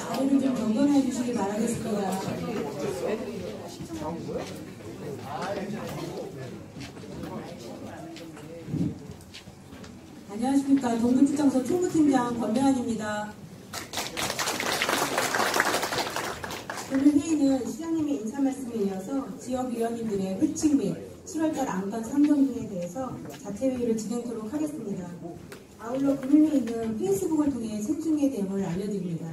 자리를 좀 경건해 주시기 바라겠습니다. 안녕하십니까. 동부지청서 총무팀장 권명환입니다. 오늘 회의는 시장님의 인사 말씀에 이어서 지역위원님들의 회칙 및 7월달 안건 상정 등에 대해서 자체회의를 진행토록 하겠습니다. 아울러 금일회의는 페이스북을 통해 생중계 대응을 알려드립니다.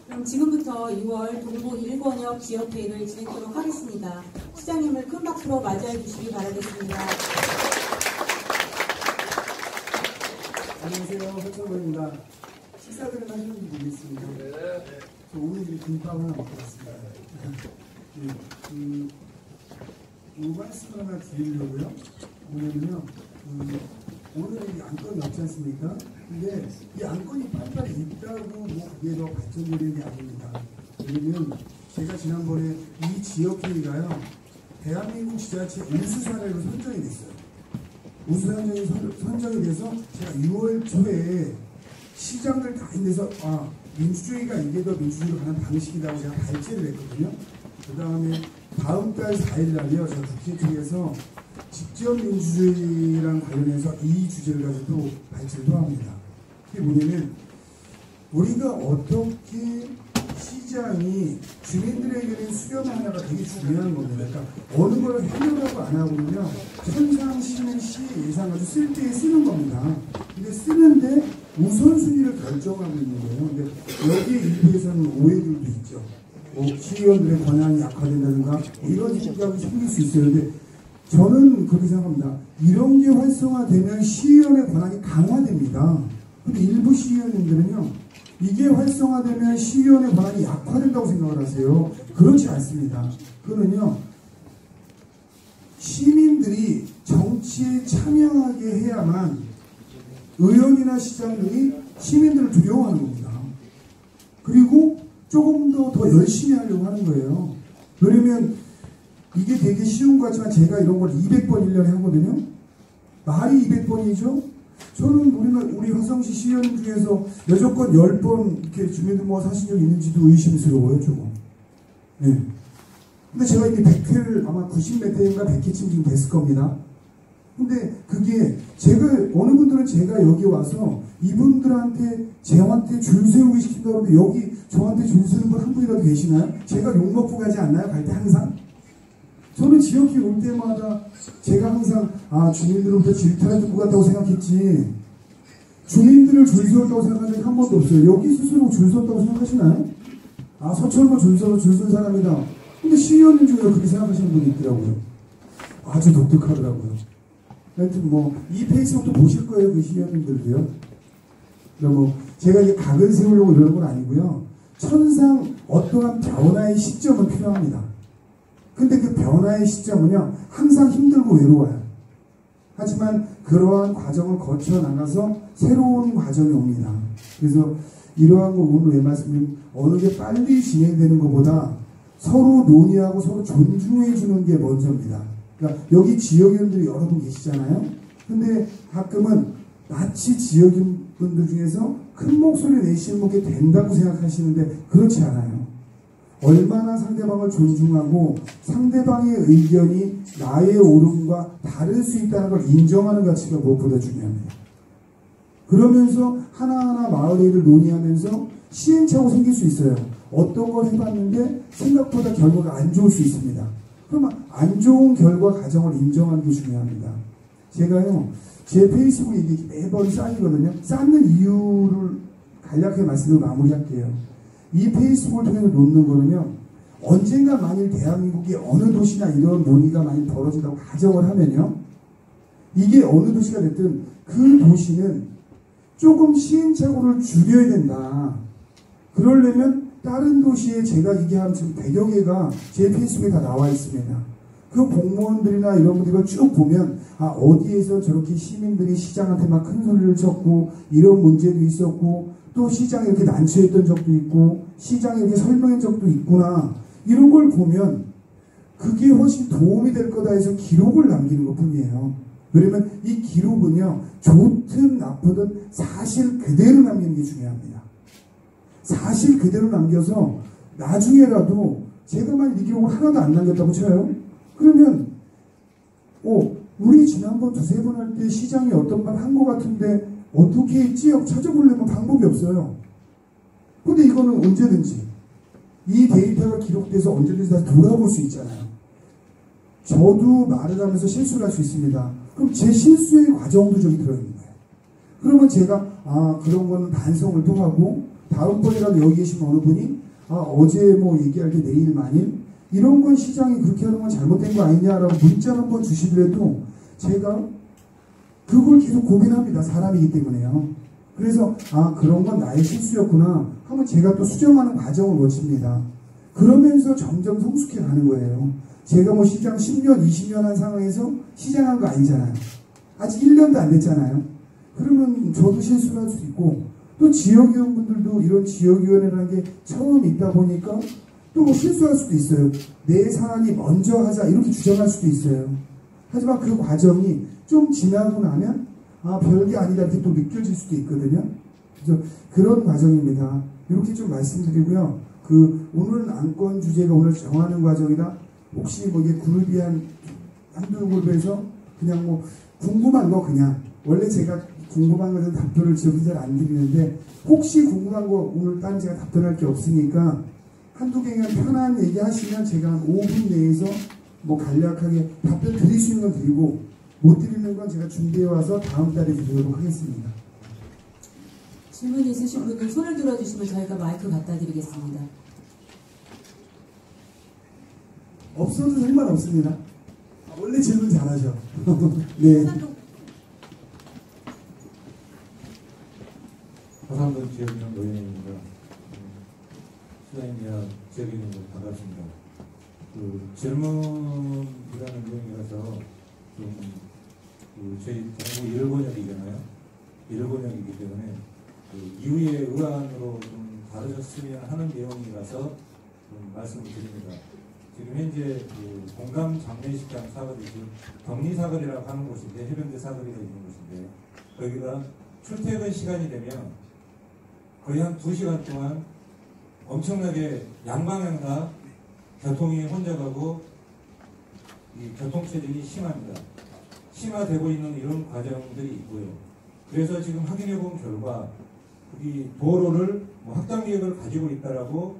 그럼 지금부터 2월 동부 1권역 지역회의를 진행토록 하겠습니다. 시장님을 큰 박수로 맞이해 주시기 바라겠습니다. 안녕하세요. 설정호입니다. 식사들을 하시는지 모르겠습니다. 저 오늘 김밥 하나 먹고 왔습니다. 이 말씀을 하나 드리려고요. 뭐냐면요. 오늘 이 안건이 없지 않습니까? 근데 이 안건이 빨리빨리 있다고 뭐 그게 더 발전되는 게 아닙니다. 왜냐면 제가 지난번에 이 지역회의가요. 대한민국 지자체 우수사례로 선정이 됐어요. 우수사례로 선정이 돼서 제가 6월 초에 시장들 다 인데서 민주주의가 이게 더 민주주의로 가는 방식이라고 제가 발제를 했거든요. 그 다음에 다음 달 4일 날이요. 제가 국회 쪽에서 직접 민주주의랑 관련해서 이 주제를 가지고 발제를 합니다. 그게 뭐냐면 우리가 어떻게 시장이 주민들에게는 수렴 하나가 되게 중요한 겁니다. 그러니까 어느 걸 해결하고 안 하고는요. 평상시는 시 예상가지고 쓸 때 쓰는 겁니다. 근데 쓰는데 우선순위를 결정하고 있는 거예요. 근데 여기에 일부에서는 오해들도 있죠. 뭐 시의원들의 권한이 약화된다든가 이런 생각이 생길 수 있어요. 근데 저는 그렇게 생각합니다. 이런 게 활성화되면 시의원의 권한이 강화됩니다. 근데 일부 시의원님들은요. 이게 활성화되면 시의원의 권한이 약화된다고 생각을 하세요. 그렇지 않습니다. 그거는요. 시민들이 정치에 참여하게 해야만 의원이나 시장들이 시민들을 두려워하는 겁니다. 그리고 조금 더 열심히 하려고 하는 거예요. 왜냐면 이게 되게 쉬운 것 같지만 제가 이런 걸 200번 1년에 하거든요. 말이 200번이죠. 저는 우리 화성시 시의원 중에서 여조건 10번 이렇게 주민들 모아 사신 적이 있는지도 의심스러워요, 조금. 네. 근데 제가 이게 100회를 아마 90몇 회인가 100회쯤 지금 됐을 겁니다. 근데 그게 제가, 어느 분들은 제가 여기 와서 이분들한테 저한테 줄 세우기 시킨다고 하는데 여기 저한테 줄 세우는 분 한 분이라도 계시나요? 제가 욕먹고 가지 않나요? 갈 때 항상? 저는 지역회 올 때마다 제가 항상 주민들로부터 질타를 듣고 간다고 생각했지 주민들을 줄 세웠다고 생각한 적이 한 번도 없어요. 여기 스스로 줄 섰다고 생각하시나요? 서천만 줄 선 사람이다. 근데 시의원님 중에 그렇게 생각하시는 분이 있더라고요. 아주 독특하더라고요. 하여튼 이 페이스북도 보실 거예요. 그 시의원님들도요. 그럼 제가 이게 각을 세우려고 이러는 건 아니고요. 천상 어떠한 변화의 시점은 필요합니다. 근데 그 변화의 시점은요, 항상 힘들고 외로워요. 하지만 그러한 과정을 거쳐 나가서 새로운 과정이 옵니다. 그래서 이러한 거 오늘 왜 말씀드리면 어느 게 빨리 진행되는 것보다 서로 논의하고 서로 존중해 주는 게 먼저입니다. 그러니까 여기 지역위원들이 여러 분 계시잖아요. 근데 가끔은 마치 지역위원분들 중에서 큰 목소리 내시는 게 된다고 생각하시는데 그렇지 않아요. 얼마나 상대방을 존중하고 상대방의 의견이 나의 옳음과 다를 수 있다는 걸 인정하는 가치가 무엇보다 중요합니다. 그러면서 하나하나 마을 일을 논의하면서 시행착오 생길 수 있어요. 어떤 걸 해봤는데 생각보다 결과가 안 좋을 수 있습니다. 그러면 안 좋은 결과 과정을 인정하는 게 중요합니다. 제가요, 제 페이스북에 이게 매번 쌓이거든요. 쌓는 이유를 간략하게 말씀드리고 마무리할게요. 이 페이스북을 통해서 놓는 거는요, 언젠가 만일 대한민국의 어느 도시나 이런 논의가 많이 벌어진다고 가정을 하면요. 이게 어느 도시가 됐든 그 도시는 조금 시행착오를 줄여야 된다. 그러려면 다른 도시에 제가 얘기한 지금 100여 개가 제 페이스북에 다 나와 있습니다. 그 공무원들이나 이런 분들을 쭉 보면 어디에서 저렇게 시민들이 시장한테 막 큰 소리를 쳤고 이런 문제도 있었고 또 시장에 이렇게 난처했던 적도 있고 시장에 이렇게 설명한 적도 있구나. 이런 걸 보면 그게 훨씬 도움이 될 거다 해서 기록을 남기는 것 뿐이에요. 왜냐면 이 기록은요, 좋든 나쁘든 사실 그대로 남기는 게 중요합니다. 사실 그대로 남겨서 나중에라도 제가 만약 이 기록을 하나도 안 남겼다고 쳐요. 그러면 우리 지난번 두세 번 할 때 시장이 어떤 말 한 것 같은데 어떻게 했지? 하고 찾아보려면 방법이 없어요. 근데 이거는 언제든지 이 데이터가 기록돼서 언제든지 다시 돌아볼 수 있잖아요. 저도 말을 하면서 실수를 할 수 있습니다. 그럼 제 실수의 과정도 저기 들어있는 거예요. 그러면 제가 그런 거는 반성을 또 하고 다음번이라도 여기 계신 어느 분이 어제 뭐 얘기할 때 내일 만일 이런 건 시장이 그렇게 하는 건 잘못된 거 아니냐라고 문자를 한번 주시더라도 제가 그걸 계속 고민합니다. 사람이기 때문에요. 그래서 그런 건 나의 실수였구나 하면 제가 또 수정하는 과정을 거칩니다. 그러면서 점점 성숙해 가는 거예요. 제가 뭐 시장 10년, 20년 한 상황에서 시장한 거 아니잖아요. 아직 1년도 안 됐잖아요. 그러면 저도 실수를 할 수 있고 또 지역위원분들도 이런 지역위원회라는 게 처음 있다 보니까 또 뭐 실수할 수도 있어요. 내 사안이 먼저 하자 이렇게 주장할 수도 있어요. 하지만 그 과정이 좀 지나고 나면 별게 아니다 이렇게 또 느껴질 수도 있거든요. 그래서 그런 과정입니다. 이렇게 좀 말씀드리고요. 오늘은 안건 주제가 오늘 정하는 과정이라 혹시 뭐 이게 그룹이 한두 그룹에서 그냥 뭐 궁금한 거 그냥 원래 제가 궁금한 것에 답변을 지금 잘 안 드리는데 혹시 궁금한 거 오늘 딴 제가 답변할 게 없으니까 한두 개 그냥 편한 얘기 하시면 제가 한 5분 내에서 뭐 간략하게 답변 드릴 수 있는 건 드리고 못 드리는 건 제가 준비해 와서 다음 달에 드리도록 하겠습니다. 질문 있으신 분들 손을 들어주시면 저희가 마이크 갖다 드리겠습니다. 없어도 상관없습니다. 원래 질문 잘하죠. 네. 화산동 지역위원 노현입니다. 시장님이랑 지역위원님 반갑습니다. 질문이라는 내용이라서 저희 정부 1번역이잖아요. 1번역이기 때문에 이후에 의안으로 좀 다루셨으면 하는 내용이라서 좀 말씀을 드립니다. 지금 현재 공감 장례식장 사거리, 지금 격리사거리라고 하는 곳인데 해병대 사거리가 있는 곳인데 거기가 출퇴근 시간이 되면 거의 한 2시간 동안 엄청나게 양방향 다 교통이 혼잡하고 이 교통체증이 심합니다. 심화되고 있는 이런 과정들이 있고요. 그래서 지금 확인해 본 결과 이 도로를 확장 계획을 가지고 있다라고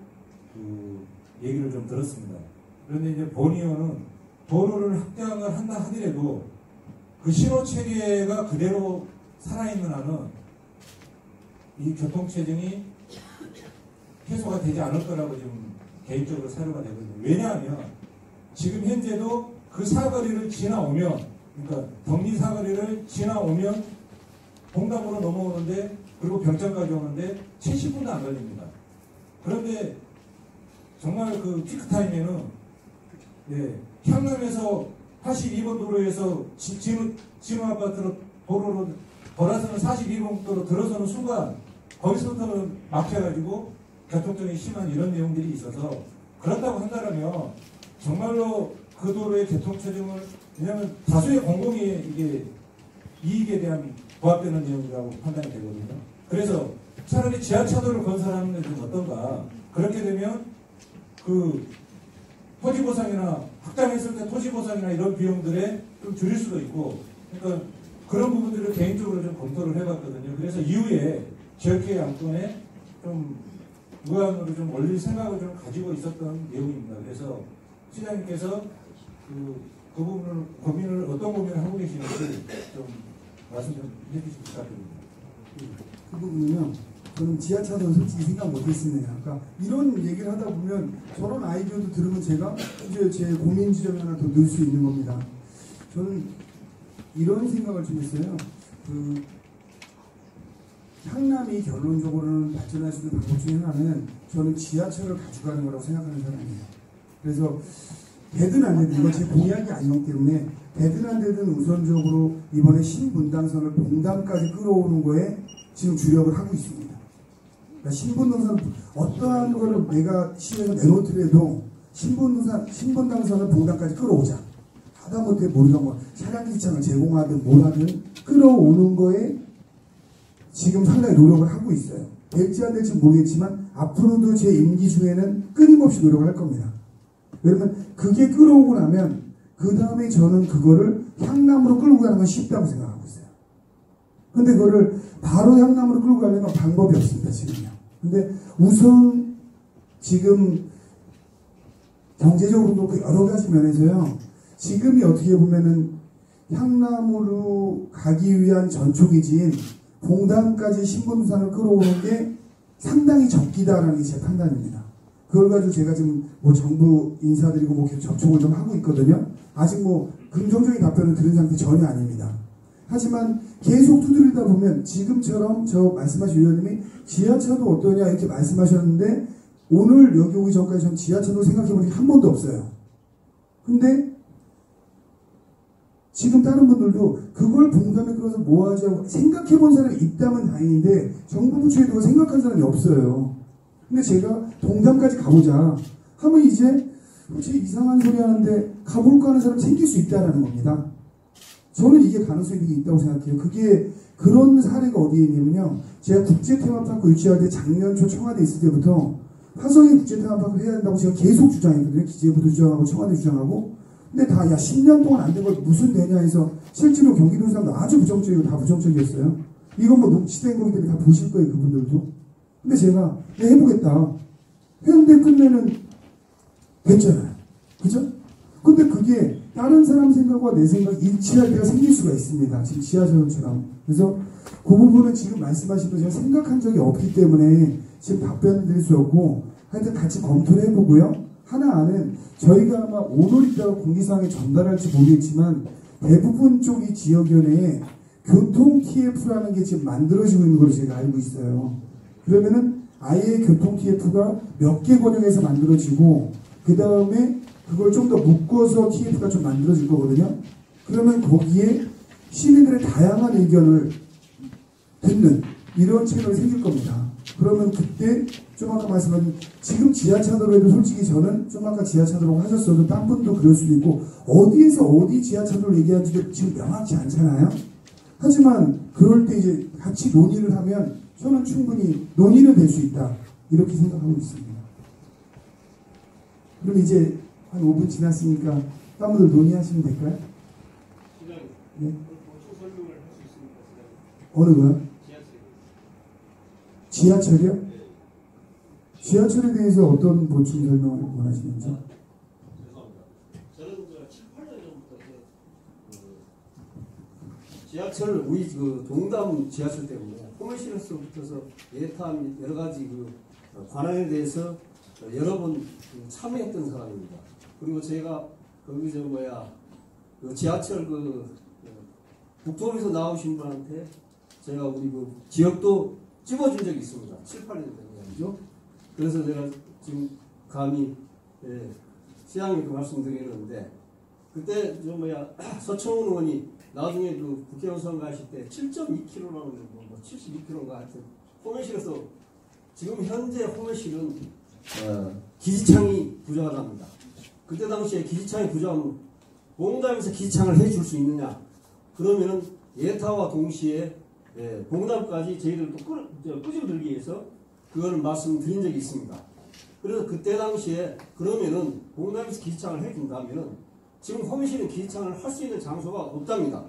얘기를 좀 들었습니다. 그런데 이제 본의원은 도로를 확장을 한다 하더라도 그 신호 체계가 그대로 살아있는 한은 이 교통체증이 해소가 되지 않을 거라고 지금 개인적으로 사료가 되거든요. 왜냐하면 지금 현재도 그 사거리를 지나오면, 그러니까 격리 사거리를 지나오면 봉담으로 넘어오는데, 그리고 병천까지 오는데 70분도 안 걸립니다. 그런데 정말 그 피크타임에는 향남에서 82번 도로에서 진호 아파트로 도로로 돌아서는 42번 도로 들어서는 순간 거기서부터는 막혀가지고 교통정이 심한 이런 내용들이 있어서 그렇다고 한다면 정말로 그 도로의 교통체증을 왜냐하면 다수의 공공의 이게 이익에 대한 부합되는 내용이라고 판단이 되거든요. 그래서 차라리 지하차도를 건설하는 게 좀 어떤가. 그렇게 되면 그 토지보상이나 확장했을 때 토지보상이나 이런 비용들에 좀 줄일 수도 있고, 그러니까 그런 부분들을 개인적으로 좀 검토를 해봤거든요. 그래서 이후에 지역계획 안건에 좀 무한으로 좀 올릴 생각을 좀 가지고 있었던 내용입니다. 그래서 시장님께서 그 부분을 고민을 어떤 고민을 하고 계시는지 좀 말씀 좀 해주시기 부탁드립니다. 그 부분은요, 저는 지하차도는 솔직히 생각 못했습니다. 그러니까 이런 얘기를 하다 보면 저런 아이디어도 들으면 제가 이제 제 고민 지점이 하나 더 늘 수 있는 겁니다. 저는 이런 생각을 좀 했어요. 향남이 결론적으로는 발전할 수 있는 방법 중에 하나는 저는 지하철을 가져가는 거라고 생각하는 사람이에요. 그래서 되든 안 되든 이건 제 공약이 아니기 때문에 되든 안 되든 우선적으로 이번에 신분당선을 봉담까지 끌어오는 거에 지금 주력을 하고 있습니다. 그러니까 신분당선 어떠한 거를 내가 시에서 내놓더라도 신분당선을 봉담까지 끌어오자. 하다못해 우리가 뭐 차량기차를 제공하든 뭘 하든 끌어오는 거에 지금 상당히 노력을 하고 있어요. 될지 안 될지 모르겠지만 앞으로도 제 임기 중에는 끊임없이 노력을 할 겁니다. 왜냐면 그게 끌어오고 나면 그 다음에 저는 그거를 향남으로 끌고 가는 건 쉽다고 생각하고 있어요. 근데 그거를 바로 향남으로 끌고 가려면 방법이 없습니다. 지금요. 근데 우선 지금 경제적으로도 그렇고 여러 가지 면에서요. 지금이 어떻게 보면은 향남으로 가기 위한 전초기지인 봉담까지 신분당선을 끌어오는 게 상당히 적기다라는 게 제 판단입니다. 그걸 가지고 제가 지금 뭐 정부 인사드리고 뭐 접촉을 좀 하고 있거든요. 아직 뭐 긍정적인 답변을 들은 상태 전혀 아닙니다. 하지만 계속 두드리다 보면 지금처럼 저 말씀하신 위원님이 지하철도 어떠냐 이렇게 말씀하셨는데 오늘 여기 오기 전까지 전 지하철로 생각해본 적이 한 번도 없어요. 근데 지금 다른 분들도 그걸 봉담에 끌어서 뭐 하자고 생각해본 사람이 있다면 다행인데 정부 부처에도 생각한 사람이 없어요. 근데 제가 봉담까지 가보자 하면 이제 혹시 이상한 소리 하는데 가볼까 하는 사람이 생길 수 있다는 겁니다. 저는 이게 가능성이 있다고 생각해요. 그게 그런 사례가 어디에 있냐면요. 제가 국제테마파크 유치할 때 작년 초 청와대에 있을 때부터 화성에 국제테마파크를 해야 된다고 제가 계속 주장했거든요. 기재부도 주장하고 청와대 주장하고. 근데 다 야 10년 동안 안 된 걸 무슨 되냐 해서 실제로 경기도 사람도 아주 부정적이고 다 부정적이었어요. 이건 뭐 녹취된 거기 때문에 다 보실 거예요. 그분들도. 근데 제가 해보겠다. 했는데 끝내는 됐잖아요. 그죠? 근데 그게 다른 사람 생각과 내 생각 일치할 때가 생길 수가 있습니다. 지금 지하철처럼. 그래서 그 부분은 지금 말씀하신 거 제가 생각한 적이 없기 때문에 지금 답변을 드릴 수 없고 하여튼 같이 검토를 해보고요. 하나는 저희가 아마 오늘 있다가 공지사항에 전달할지 모르겠지만 대부분 쪽이 지역위원회에 교통 TF라는 게 지금 만들어지고 있는 걸로 제가 알고 있어요. 그러면은 아예 교통 TF가 몇 개 권역에서 만들어지고 그 다음에 그걸 좀 더 묶어서 TF가 좀 만들어질 거거든요. 그러면 거기에 시민들의 다양한 의견을 듣는 이런 채널이 생길 겁니다. 그러면 그때 좀 아까 말씀하신 지금 지하차도로 해도 솔직히 저는 좀 아까 지하차도라고 하셨어도 딴 분도 그럴 수도 있고 어디에서 어디 지하차도를 얘기하는지도 지금 명확치 않잖아요. 하지만 그럴 때 이제 같이 논의를 하면 저는 충분히 논의는 될 수 있다 이렇게 생각하고 있습니다. 그럼 이제 한 5분 지났으니까 딴 분들 논의하시면 될까요? 네. 어느 거요? 지하철이요? 지하철에 대해서 어떤 보충 설명을 원하시는지? 죄송합니다. 저는 7, 8년 전부터 지하철 우리 동담 지하철 때문에 포메시로서부터서 예타 및 여러 가지 관할에 대해서 여러 번 참여했던 사람입니다. 그리고 제가 거기 지하철 국토부에서 나오신 분한테 제가 우리 지역도 찍어준 적이 있습니다. 7, 8년 전이죠. 그래서 제가 지금 감히 시장님께 말씀드리는데 그때 서청훈 의원이 나중에 국회의원 선거 하실 때 7.2km라는 72km인가 하여튼 포메실에서 지금 현재 포메실은 기지창이 부족하답니다. 그때 당시에 기지창이 부족하면 봉담에서 기지창을 해줄 수 있느냐? 그러면은 예타와 동시에 봉담까지 저희들도 끄집어들기 위해서 그걸 말씀드린 적이 있습니다. 그래서 그때 당시에 그러면은 봉담에서 기지창을 해준다면은 지금 포메실은 기지창을 할 수 있는 장소가 없답니다.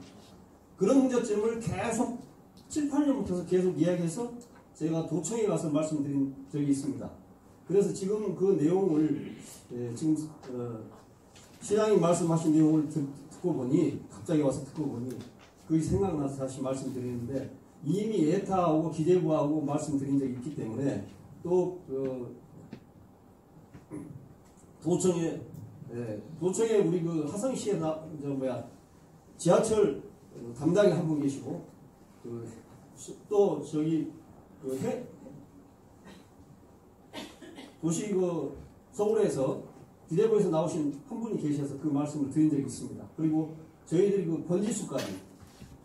그런 문제점을 계속 7, 8년부터 계속 이야기해서 제가 도청에 가서 말씀드린 적이 있습니다. 그래서 지금 그 내용을 지금 시장님 말씀하신 내용을 듣고 보니 갑자기 와서 듣고 보니 그게 생각나서 다시 말씀드리는데 이미 예타하고 기재부하고 말씀드린 적이 있기 때문에 또 도청에 우리 그 화성시에 지하철 담당이 한 분 계시고 또 저기 도시 서울에서 기재부에서 나오신 한 분이 계셔서 그 말씀을 드린 적이 있습니다. 그리고 저희들이 그 번지수까지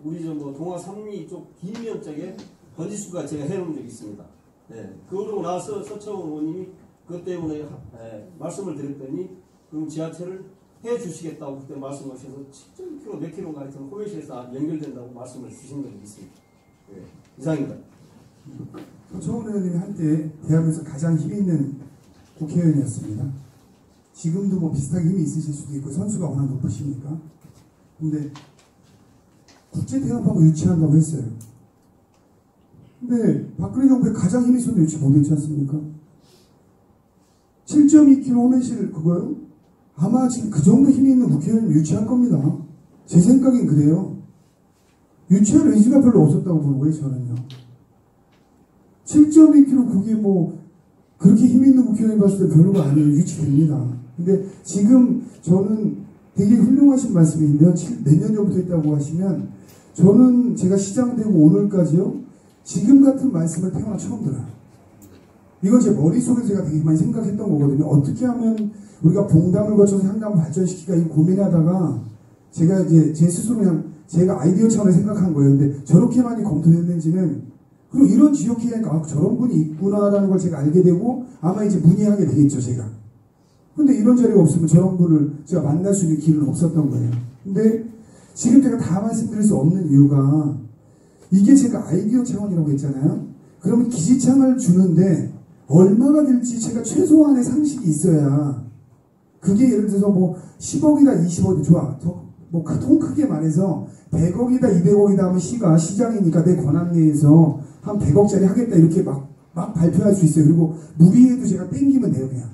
우리 동화 삼리 쪽 길면 쪽에 번지수까지 제가 해놓은 적이 있습니다. 네. 그러고 나서 서청원 의원님이 그것 때문에 말씀을 드렸더니 그럼 지하철을 해주시겠다고 그때 말씀하셔서 7.1km 몇 킬로인가 하여튼 호외시에서 연결된다고 말씀을 주신 적이 있습니다. 네. 이상입니다. 서청원 의원님이 한때 대한민국에서 가장 힘 있는 국회의원이었습니다. 지금도 뭐 비슷하게 힘이 있으실 수도 있고 선수가 워낙 높으시니까. 근데 국제태양파고 유치한다고 했어요. 근데 박근혜 정부에 가장 힘이 있었는데 유치 못했지 않습니까? 7.2km 호매실 그거요? 아마 지금 그 정도 힘이 있는 국회의원이면 유치할 겁니다. 제 생각엔 그래요. 유치할 의지가 별로 없었다고 보는 거예요, 저는요. 7.2km 그게 뭐 그렇게 힘 있는 국회의원이 봤을 때 별로가 아니에요. 유치됩니다. 근데 지금 저는 되게 훌륭하신 말씀인데요. 몇 년 전부터 했다고 하시면 저는 제가 시장 되고 오늘까지요. 지금 같은 말씀을 태어나 처음 들어요. 이건 제 머릿속에서 제가 되게 많이 생각했던 거거든요. 어떻게 하면 우리가 봉담을 거쳐서 향담을 발전시키기가 이 고민하다가 제가 이제 제 스스로 그냥 제가 아이디어 차원에서 생각한 거예요. 근데 저렇게 많이 검토했는지는 그리고 이런 지역회의에 하니까 저런 분이 있구나라는 걸 제가 알게 되고 아마 이제 문의하게 되겠죠, 제가. 근데 이런 자리가 없으면 저런 분을 제가 만날 수 있는 길은 없었던 거예요. 근데 지금 제가 다 말씀드릴 수 없는 이유가 이게 제가 아이디어 차원이라고 했잖아요. 그러면 기지창을 주는데 얼마가 들지 제가 최소한의 상식이 있어야 그게 예를 들어서 뭐 10억이다 20억이다 좋아. 뭐 통 크게 말해서 100억이다 200억이다 하면 시가 시장이니까 내 권한 내에서 한 100억짜리 하겠다 이렇게 막 발표할 수 있어요. 그리고 무리해도 제가 땡기면 돼요 그냥.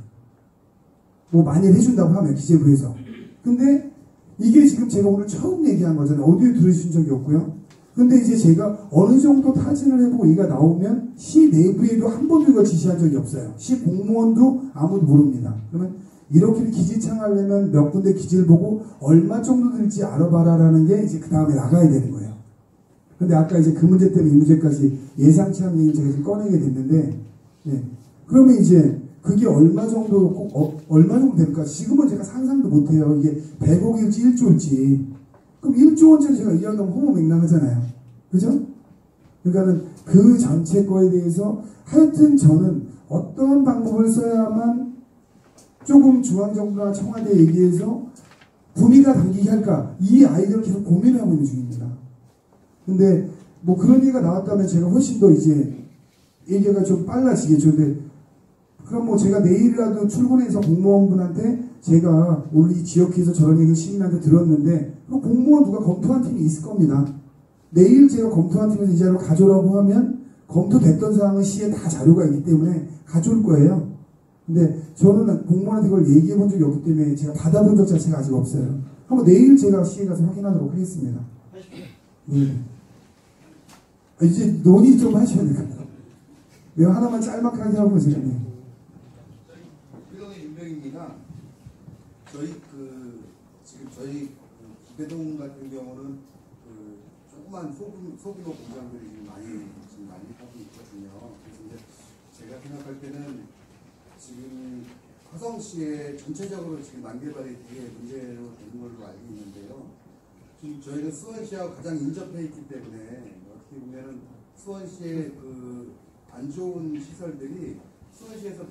뭐 많이 해준다고 하면 기재부에서. 근데 이게 지금 제가 오늘 처음 얘기한 거잖아요. 어디에 들으신 적이 없고요. 근데 이제 제가 어느 정도 타진을 해보고 이가 나오면 시 내부에도 한 번도 이걸 지시한 적이 없어요. 시 공무원도 아무도 모릅니다. 그러면 이렇게 기지창 하려면 몇 군데 기지를 보고 얼마 정도 들지 알아봐라라는 게 이제 그 다음에 나가야 되는 거예요. 근데 아까 이제 그 문제 때문에 이 문제까지 예상치 않은 얘기를 제가 지금 꺼내게 됐는데, 네. 그러면 이제 그게 얼마 정도 될까? 지금은 제가 상상도 못해요. 이게 100억일지 1조일지. 그럼 1조 원짜리 제가 이야기하면 허무맹랑하잖아요. 그죠? 그러니까는 그 전체 거에 대해서 하여튼 저는 어떤 방법을 써야만 조금 중앙정부나 청와대에 얘기해서 분위기가 당기게 할까? 이 아이디어를 계속 고민을 하고 있는 중입니다. 근데 뭐 그런 얘기가 나왔다면 제가 훨씬 더 이제 얘기가 좀 빨라지겠죠. 근데 그럼 뭐 제가 내일이라도 출근해서 공무원분한테 제가 오늘 이 지역에서 저런 얘기를 시민한테 들었는데 그럼 공무원 누가 검토한 팀이 있을 겁니다. 내일 제가 검토한 팀에서 이 자료를 가져오라고 하면 검토됐던 사항은 시에 다 자료가 있기 때문에 가져올 거예요. 근데 저는 공무원한테 그걸 얘기해 본 적이 없기 때문에 제가 받아본 적 자체가 아직 없어요. 한번 내일 제가 시에 가서 확인하도록 하겠습니다. 네. 이제 논의 좀 하셔야 될까요? 내가 하나만 짤막하게 하고 제가 윤병입니다. 지금 저희 기배동 같은 경우는 조그만 소규모 공장들이 지금 많이 하고 있거든요. 그래서 이제 제가 생각할 때는 지금 화성시에 전체적으로 지금 난개발이 되게 문제로 되는 걸로 알고 있는데요. 지금 저희는 수원시하고 가장 인접해 있기 때문에 어떻게 보면은 수원시의 안 좋은 시설들이 수원시에서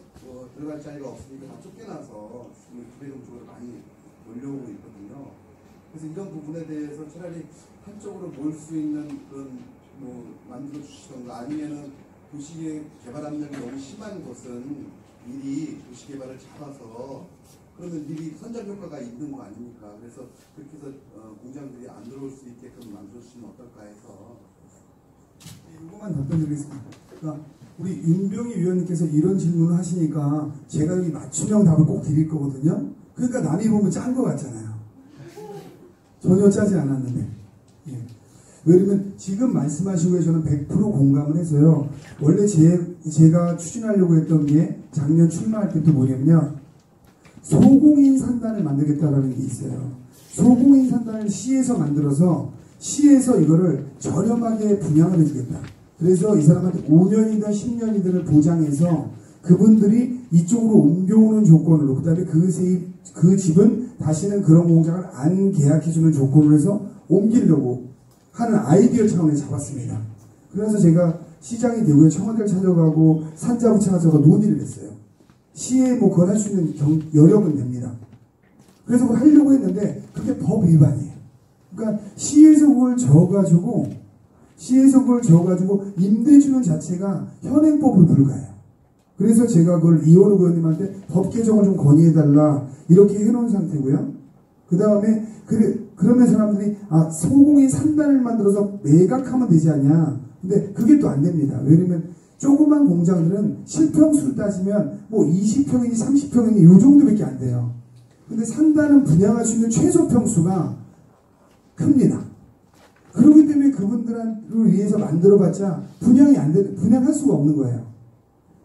들어갈 자리가 없으니까 다 쫓겨나서 지금 기배동 쪽으로 많이 몰려오고 있거든요. 그래서 이런 부분에 대해서 차라리 한쪽으로 모일 수 있는 그런 만들어 주시던가 아니면은 도시 개발 압력이 너무 심한 곳은 미리 도시 개발을 잡아서 그러면 미리 선점 효과가 있는 거 아닙니까? 그래서 그렇게 해서 공장들이 안 들어올 수 있게끔 만들어 주시면 어떨까 해서. 이거만 답변드리겠습니다. 그러니까 우리 윤병희 위원님께서 이런 질문을 하시니까 제가 이 맞춤형 답을 꼭 드릴 거거든요. 그러니까 남이 보면 짠 거 같잖아요. 전혀 짜지 않았는데. 예. 왜냐면 지금 말씀하신 거에 저는 100% 공감을 해서요. 원래 제가 추진하려고 했던 게 작년 출마할 때도 뭐냐면요. 소공인 산단을 만들겠다라는 게 있어요. 소공인 산단을 시에서 만들어서 시에서 이거를 저렴하게 분양을 해주겠다. 그래서 이 사람한테 5년이든 10년이든을 보장해서 그분들이 이쪽으로 옮겨오는 조건으로, 그 다음에 그 집은 다시는 그런 공장을 안 계약해주는 조건으로 해서 옮기려고 하는 아이디어 차원에 잡았습니다. 그래서 제가 시장이 되고요. 청와대를 찾아가고 산자부 찾아가 논의를 했어요. 시에 뭐 그걸 할 수 있는 여력은 됩니다. 그래서 그걸 하려고 했는데 그게 법 위반이에요. 그러니까 시에서 그걸 저어가지고 임대 주는 자체가 현행법으로 불가해요. 그래서 제가 그걸 이원우 의원님한테 법 개정을 좀 건의해달라 이렇게 해놓은 상태고요. 그 다음에 그러면 사람들이 소공인 산단을 만들어서 매각하면 되지 않냐. 근데 그게 또 안 됩니다. 왜냐면 조그만 공장들은 실평수를 따지면 뭐 20평이니 30평이니 이 정도밖에 안 돼요. 근데 산단은 분양할 수 있는 최소 평수가 큽니다. 그렇기 때문에 그분들을 위해서 만들어봤자 분양할 수가 없는 거예요.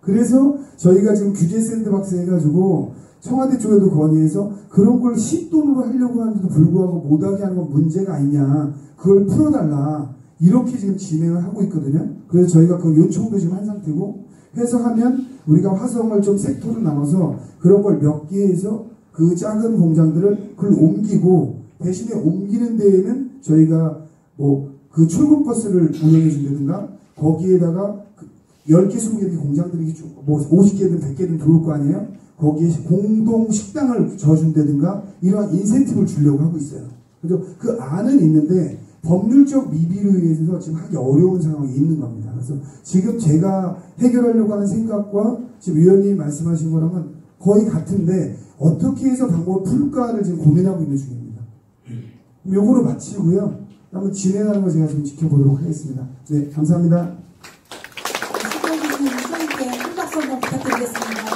그래서 저희가 지금 규제 샌드박스 해가지고 청와대 쪽에도 건의해서 그런 걸 시돈으로 하려고 하는데도 불구하고 못하게 하는 건 문제가 아니냐. 그걸 풀어달라. 이렇게 지금 진행을 하고 있거든요. 그래서 저희가 그 요청도 지금 한 상태고, 해서 하면 우리가 화성을 좀 섹터로 나눠서 그런 걸 몇 개 해서 그 작은 공장들을 그걸 옮기고, 대신에 옮기는 데에는 저희가 뭐 그 출근버스를 운영해 준다든가, 거기에다가 10개, 20개 공장들이 뭐 50개든 100개든 들어올 거 아니에요? 거기에 공동 식당을 줘준다든가 이러한 인센티브를 주려고 하고 있어요. 그래서 그 안은 있는데 법률적 미비로 의해서 지금 하기 어려운 상황이 있는 겁니다. 그래서 지금 제가 해결하려고 하는 생각과 지금 위원님이 말씀하신 거랑은 거의 같은데 어떻게 해서 방법을 풀까를 지금 고민하고 있는 중입니다. 요거로 마치고요. 한번 진행하는 거 제가 좀 지켜보도록 하겠습니다. 네, 감사합니다. 시청해주신 선생님께 큰 박수 한번 부탁드리겠습니다.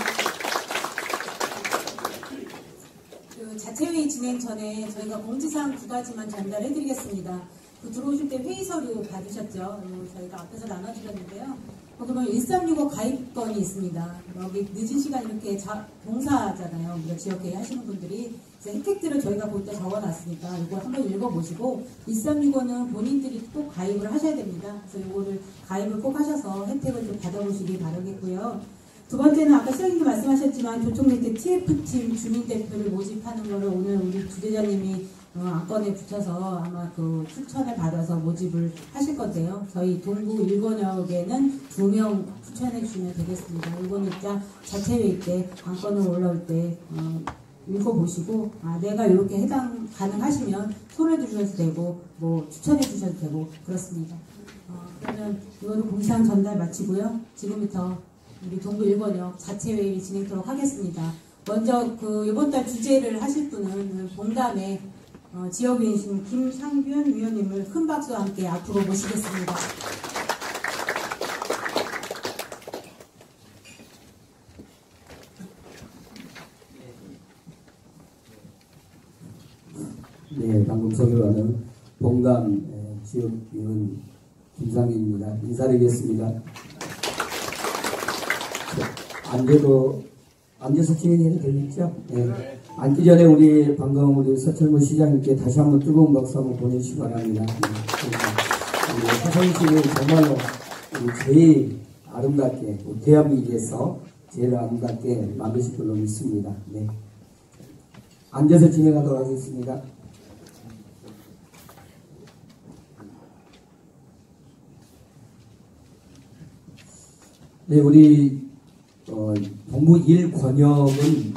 그 자체회의 진행 전에 저희가 공지사항 2가지만 전달해드리겠습니다. 그 들어오실 때 회의 서류 받으셨죠? 저희가 앞에서 나눠드렸는데요. 그러면 1365 가입건이 있습니다. 여기 늦은 시간 이렇게 봉사하잖아요. 우리가 지역회의 하시는 분들이 혜택들을 저희가 볼 때 적어놨으니까 이거 한번 읽어보시고 1365는 본인들이 꼭 가입을 하셔야 됩니다. 그래서 이거를 가입을 꼭 하셔서 혜택을 좀 받아보시기 바라겠고요. 두 번째는 아까 시장님도 말씀하셨지만 조총련대 TF팀 주민대표를 모집하는 거를 오늘 우리 주대장님이 안건에 붙여서 아마 그 추천을 받아서 모집을 하실 건데요. 저희 동구 1권역에는 2명 추천해 주시면 되겠습니다. 이번 입장 자체회의 때 안건을 올라올 때 읽어보시고 내가 이렇게 해당 가능하시면 손을 들으셔도 되고 뭐 추천해 주셔도 되고 그렇습니다. 그러면 이거는 공지사항 전달 마치고요. 지금부터 우리 동구 1권역 자체회의 진행토록 하겠습니다. 먼저 그 이번 달 주제를 하실 분은 봉담의 지역위원이신 김상균 위원님을 큰 박수와 함께 앞으로 모시겠습니다. 네, 방금 소개받은 봉담 지역위원 김상균입니다. 인사드리겠습니다. 앉아서 진행해도 되겠죠? 네. 앉기 전에 우리 서철무 시장님께 다시 한번 뜨거운 박수 한번 보내주시기 바랍니다. 우리 화성시를 정말로 제일 아름답게, 대한민국에서 제일 아름답게 만드실 걸로 믿습니다. 네. 앉아서 진행하도록 하겠습니다. 네, 우리 동구 1권역은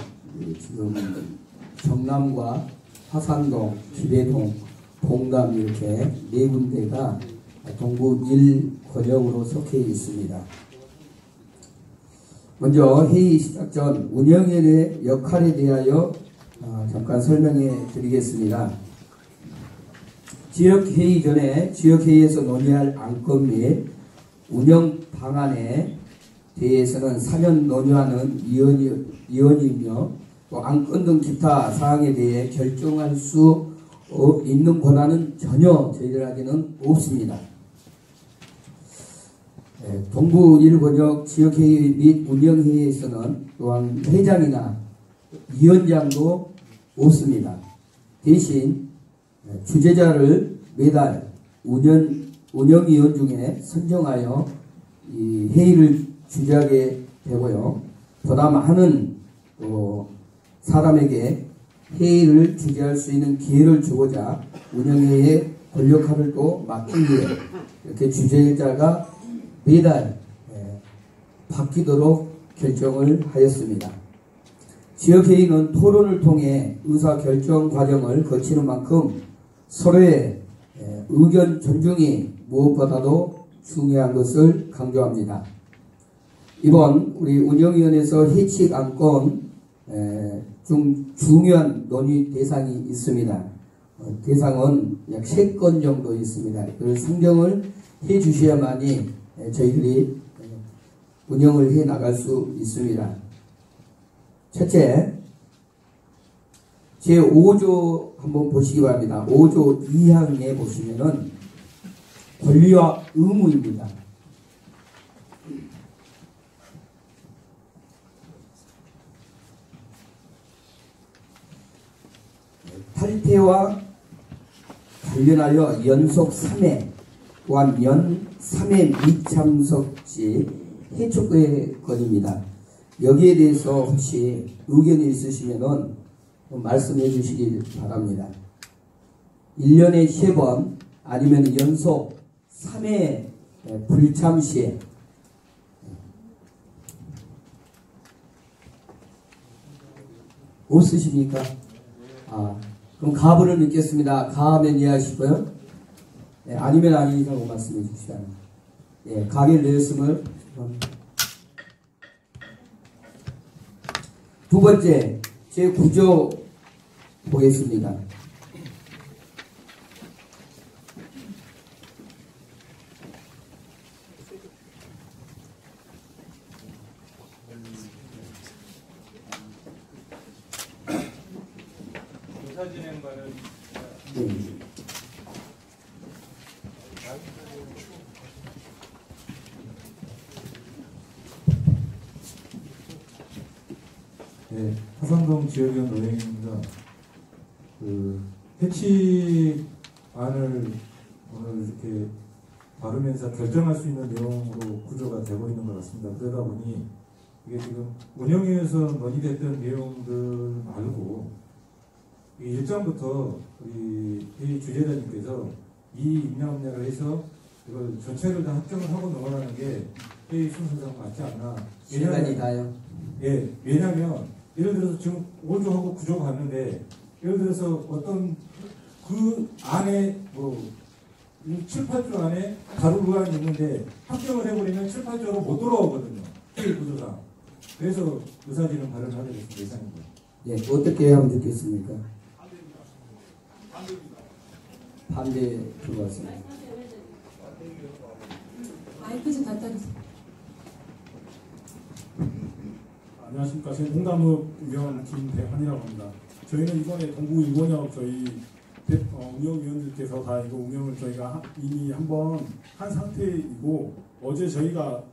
지금 정남과 화산동, 기대동, 봉담 이렇게 4군데가 동구 1권역으로 속해 있습니다. 먼저 회의 시작 전 운영에 대해 역할에 대하여 잠깐 설명해 드리겠습니다. 지역회의 전에 지역회의에서 논의할 안건 및 운영 방안에 대해서는 사전 논의하는 위원이며 또 안건 등 기타 사항에 대해 결정할 수 있는 권한은 전혀 저희들에게는 없습니다. 동부 1권역 지역회의 및 운영회의에서는 또한 회장이나 위원장도 없습니다. 대신 주재자를 매달 운영위원 중에 선정하여 이 회의를 주재하게 되고요. 보다 많은 사람에게 회의를 주재할 수 있는 기회를 주고자 운영회의의 권력화를 또 막기 위해 이렇게 주재자가 매달 바뀌도록 결정을 하였습니다. 지역회의는 토론을 통해 의사결정 과정을 거치는 만큼 서로의 의견 존중이 무엇보다도 중요한 것을 강조합니다. 이번 우리 운영위원회에서 해칙 안건 중 중요한 논의 대상이 있습니다. 대상은 약 3건 정도 있습니다. 그걸 상정을 해 주셔야만이 저희들이 운영을 해 나갈 수 있습니다. 첫째, 제5조 한번 보시기 바랍니다. 5조 2항에 보시면은 권리와 의무입니다. 탈퇴와 관련하여 연속 3회 또한 연 3회 미참석 시 해촉의 건입니다. 여기에 대해서 혹시 의견이 있으시면 말씀해 주시기 바랍니다. 1년에 3번 아니면 연속 3회 불참 시에 없으십니까? 그럼 가부를 넣겠습니다. 가하면 이해하시고요. 아니면 아니라고 말씀해 주시기 바랍니다. 가를 넣었음을. 두 번째, 제9조 보겠습니다. 네, 화성동 지역위원 노영입니다. 해칙안을 오늘 이렇게 바르면서 결정할 수 있는 내용으로 구조가 되고 있는 것 같습니다. 그러다 보니 이게 지금 운영위에서 논의됐던 내용들 말고 이 일정부터 우리 회의 주재자님께서 이 임명을 해서 이걸 전체를 다 합정을 하고 넘어가는 게 회의 순서상 맞지 않나. 시간이 다요. 예, 왜냐하면 예를 들어서 지금 5조하고 9조가 갔는데 예를 들어서 어떤 그 안에 뭐 7, 8조 안에 다룰 의안이 있는데 합정을 해버리면 7, 8조로 못 돌아오거든요. 회의 구조상. 그래서 의사진은 발언하게 됐습니다. 예상입니다. 예, 어떻게 하면 좋겠습니까? 반대 들어왔습니다. 마이크 좀 갖다 주세요. 안녕하십니까. 저는 동담읍 위원 김대환이라고 합니다. 저희는 이번에 동부 1권역 저희 운영위원들께서 다 이거 운영을 저희가 이미 한번 한 상태이고 어제 저희가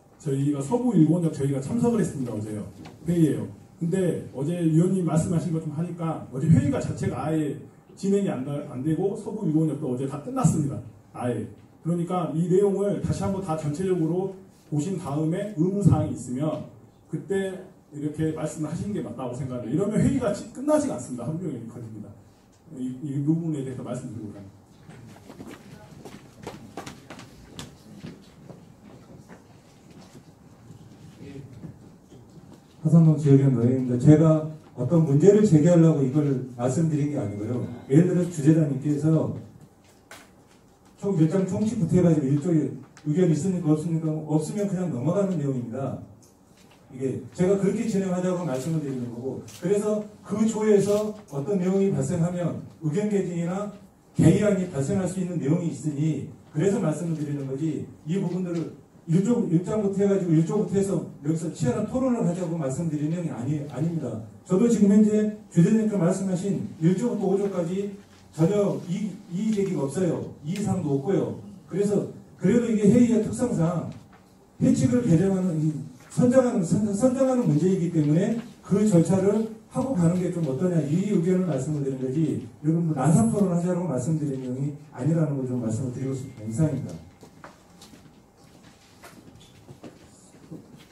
서부 1권역 저희가 참석을 했습니다. 어제요. 회의에요. 근데 어제 위원님 말씀하신 것 좀 하니까 어제 회의가 자체가 아예 진행이 안 되고 서부 1권역도 어제 다 끝났습니다. 아예. 그러니까 이 내용을 다시 한번 다 전체적으로 보신 다음에 의무사항이 있으면 그때 이렇게 말씀하시는 게 맞다고 생각해요. 이러면 회의가 끝나지가 않습니다. 한 명이 걸립니다. 이 부분에 대해서 말씀드리고 합니다. 화성동 지역위원 노영입니다. 제가 어떤 문제를 제기하려고 이걸 말씀드린 게 아니고요. 예를 들어 주재자님께서 총 일정 총칙부터 해가지고 일종의 의견이 있습니까 없습니까? 없으면 그냥 넘어가는 내용입니다. 이게 제가 그렇게 진행하자고 말씀을 드리는 거고, 그래서 그 조에서 어떤 내용이 발생하면 의견 개진이나 개의안이 발생할 수 있는 내용이 있으니 그래서 말씀을 드리는 거지, 이 부분들을 일장부터 해가지고 일조부터 해서 여기서 치열한 토론을 하자고 말씀드리는 내용이 아닙니다. 저도 지금 현재 주재님께서 말씀하신 1조부터 5조까지 전혀 이의 제기가 없어요. 이의사항도 없고요. 그래서 그래도 이게 회의의 특성상 회칙을 개정하는 선정하는 문제이기 때문에 그 절차를 하고 가는 게 좀 어떠냐 이 의견을 말씀을 드린 거지 여러분 뭐 난상 토론을 하자고 말씀드린 내용이 아니라는 걸 좀 말씀을 드리고 싶습니다. 이상입니다.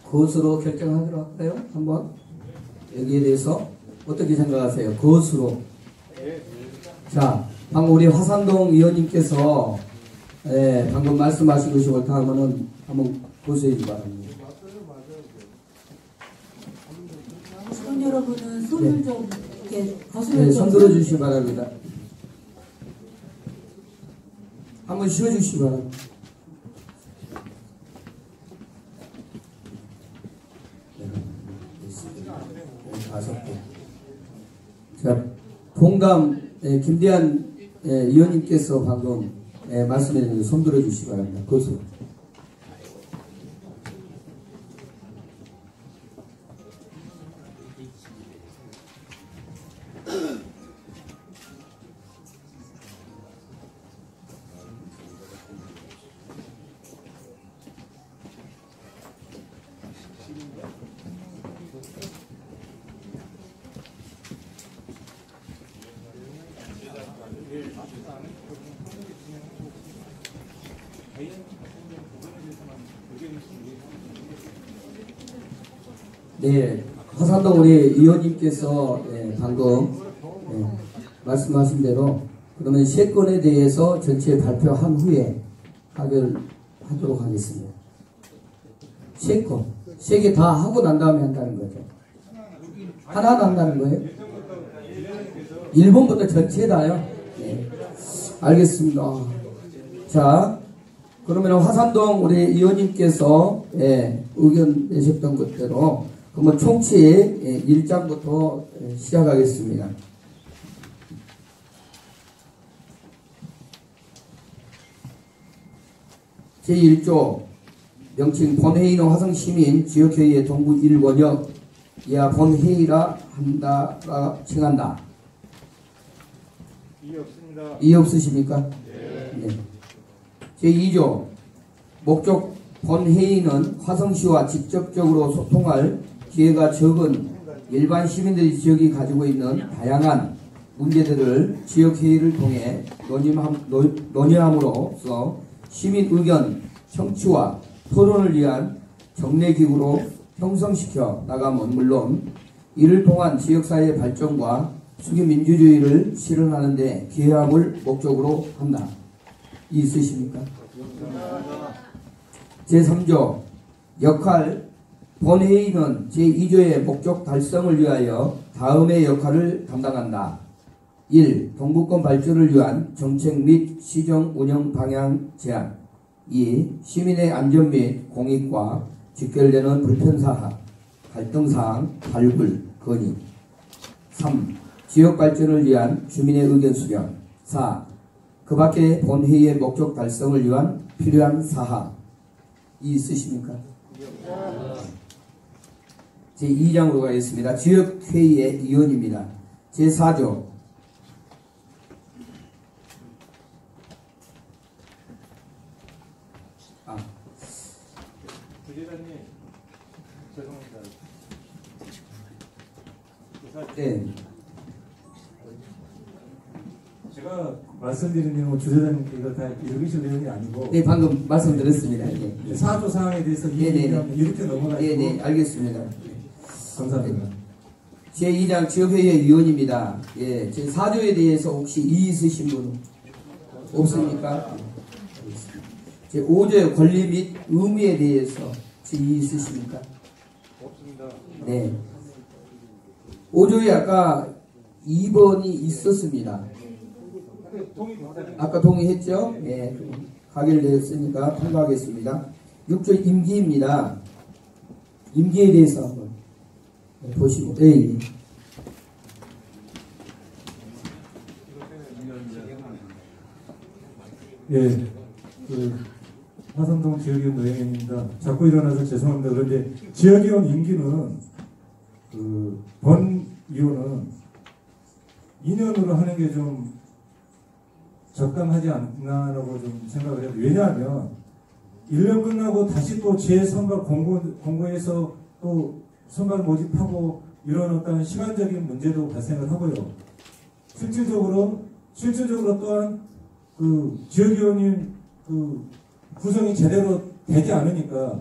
그것으로 결정하도록 할까요? 한번 여기에 대해서 어떻게 생각하세요? 그것으로. 자, 방금 우리 화산동 위원님께서 방금 말씀하신 것이 옳다 하면은 한번 보셔야 바랍니다. 시청 여러분은 손을 좀 이렇게 거슬러 네, 손 들어주시기 바랍니다. 한번 쉬어주시기 바랍니다. 다섯 개. 자, 동감 김대한 의원님께서 방금 말씀해 주신 손 들어주시기 바랍니다. 그것으로. 네, 화산동 우리 의원님께서 방금 말씀하신 대로 그러면 세 건에 대해서 전체 발표한 후에 하도록 하겠습니다. 세 건, 세 개 다 하고 난 다음에 한다는 거죠. 하나 한다는 거예요? 1번부터 전체 다요? 네, 알겠습니다. 자, 그러면 화산동 우리 의원님께서 의견 내셨던 것대로 그러면 총치 1장부터 시작하겠습니다. 제1조 명칭 본회의는 화성시민 지역회의의 동부 1원역 이하 본회의라 한다라 칭한다. 이의 없습니다. 이해 없으십니까? 네. 제2조 목적 본회의는 화성시와 직접적으로 소통할 기회가 적은 일반 시민들이 지역이 가지고 있는 다양한 문제들을 지역회의를 통해 논의함으로써 시민 의견 청취와 토론을 위한 정례기구로 형성시켜 나가면 물론 이를 통한 지역사회의 발전과 수기민주주의를 실현하는 데 기여함을 목적으로 한다. 있으십니까? 제3조 역할 본회의는 제2조의 목적 달성을 위하여 다음의 역할을 담당한다. 1. 동부권 발전을 위한 정책 및 시정 운영 방향 제안. 2. 시민의 안전 및 공익과 직결되는 불편사항, 갈등사항 발굴, 건의. 3. 지역 발전을 위한 주민의 의견 수렴. 4. 그 밖에 본회의의 목적 달성을 위한 필요한 사항. 있으십니까? 제2장으로 가겠습니다. 지역회의의 위원입니다. 제4조 부재관님 죄송합니다. 네. 제가 말씀드린 내용은 주재장님께 이거 다 읽으실 내용이 아니고 네, 방금 말씀드렸습니다. 네. 사조 사항에 대해서 이해하면 이렇게 넘어가시고 네, 네, 알겠습니다. 감사합니다. 제2장 지역회의의 위원입니다. 예, 제4조에 대해서 혹시 이의 있으신 분 없습니까? 제5조의 권리 및 의무에 대해서 이의 있으십니까? 없습니다. 네. 5조에 아까 2번이 있었습니다. 아까 동의했죠? 예, 가결되었으니까 통과하겠습니다. 6조 임기입니다. 임기에 대해서 한번 보시고, 예. 예, 화성동 지역위원 노영현입니다. 자꾸 일어나서 죄송합니다. 그런데 지역위원 임기는 본 위원은 2년으로 하는 게 좀 적당하지 않나라고 좀 생각을 해요. 왜냐하면 1년 끝나고 다시 또 재선발 공고해서 또 선발 모집하고 이런 어떤 시간적인 문제도 발생을 하고요. 실질적으로 또한 그 지역위원님 그 구성이 제대로 되지 않으니까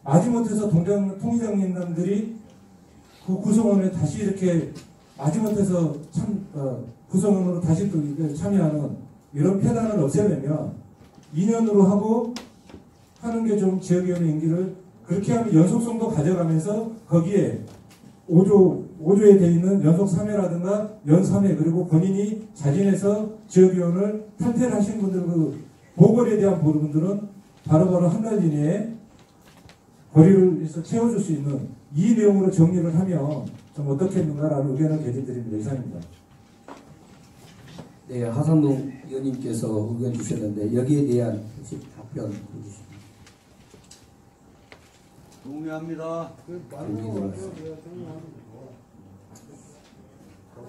마지못해서 통의장님들이 그 구성원에 다시 이렇게 마지못해서 구성원으로 다시 또 참여하는 이런 폐단을 없애려면 2년으로 하고 하는 게 좀 지역위원회 임기를 그렇게 하면 연속성도 가져가면서 거기에 5조에 되어 있는 연속 3회라든가 연 3회 그리고 본인이 자진해서 지역위원을 탈퇴를 하신 분들 그 보궐에 대한 부분들은 바로바로 한 달 이내에 거리를 해서 채워줄 수 있는 이 내용으로 정리를 하면 좀 어떻겠는가라는 의견을 개진드립니다. 이상입니다. 네, 하상동 의원님께서 의견 주셨는데 여기에 대한 혹시 답변 해주십시오. 동의합니다.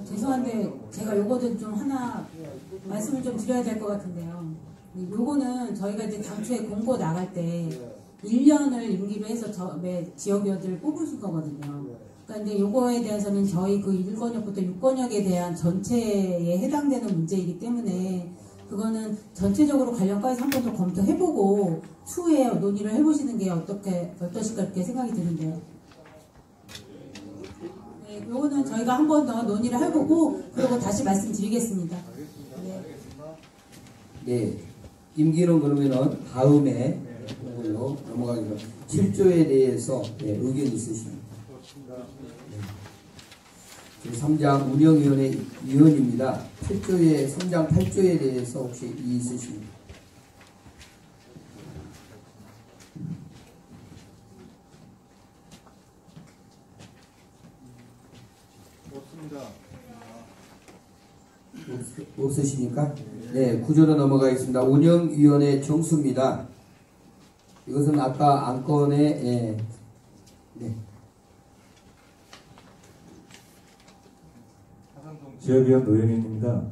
죄송한데 제가 요거는 좀 하나 말씀을 좀 드려야 될 것 같은데요. 요거는 저희가 이제 당초에 공고 나갈 때 1년을 임기로 해서 지역위원들을 뽑으신 거거든요. 그러니까 근데 요거에 대해서는 저희 그 1권역부터 6권역에 대한 전체에 해당되는 문제이기 때문에 그거는 전체적으로 관련과에서 한 번 더 검토해보고 추후에 논의를 해보시는 게 어떠실까 이렇게 생각이 드는데요. 네, 요거는 저희가 한 번 더 논의를 해보고 그리고 다시 말씀드리겠습니다. 네. 네, 임기는 그러면은 다음에 그걸로 넘어가기로 7조에 대해서 의견 있으십니까? 네. 3장 운영위원회 위원입니다. 7조에 3장 8조에 대해서 혹시 이의 있으십니까? 없으십니까? 네, 구조로 넘어가겠습니다. 운영위원회 정수입니다. 이것은 아까 안건에 네. 지역위원 노영인입니다.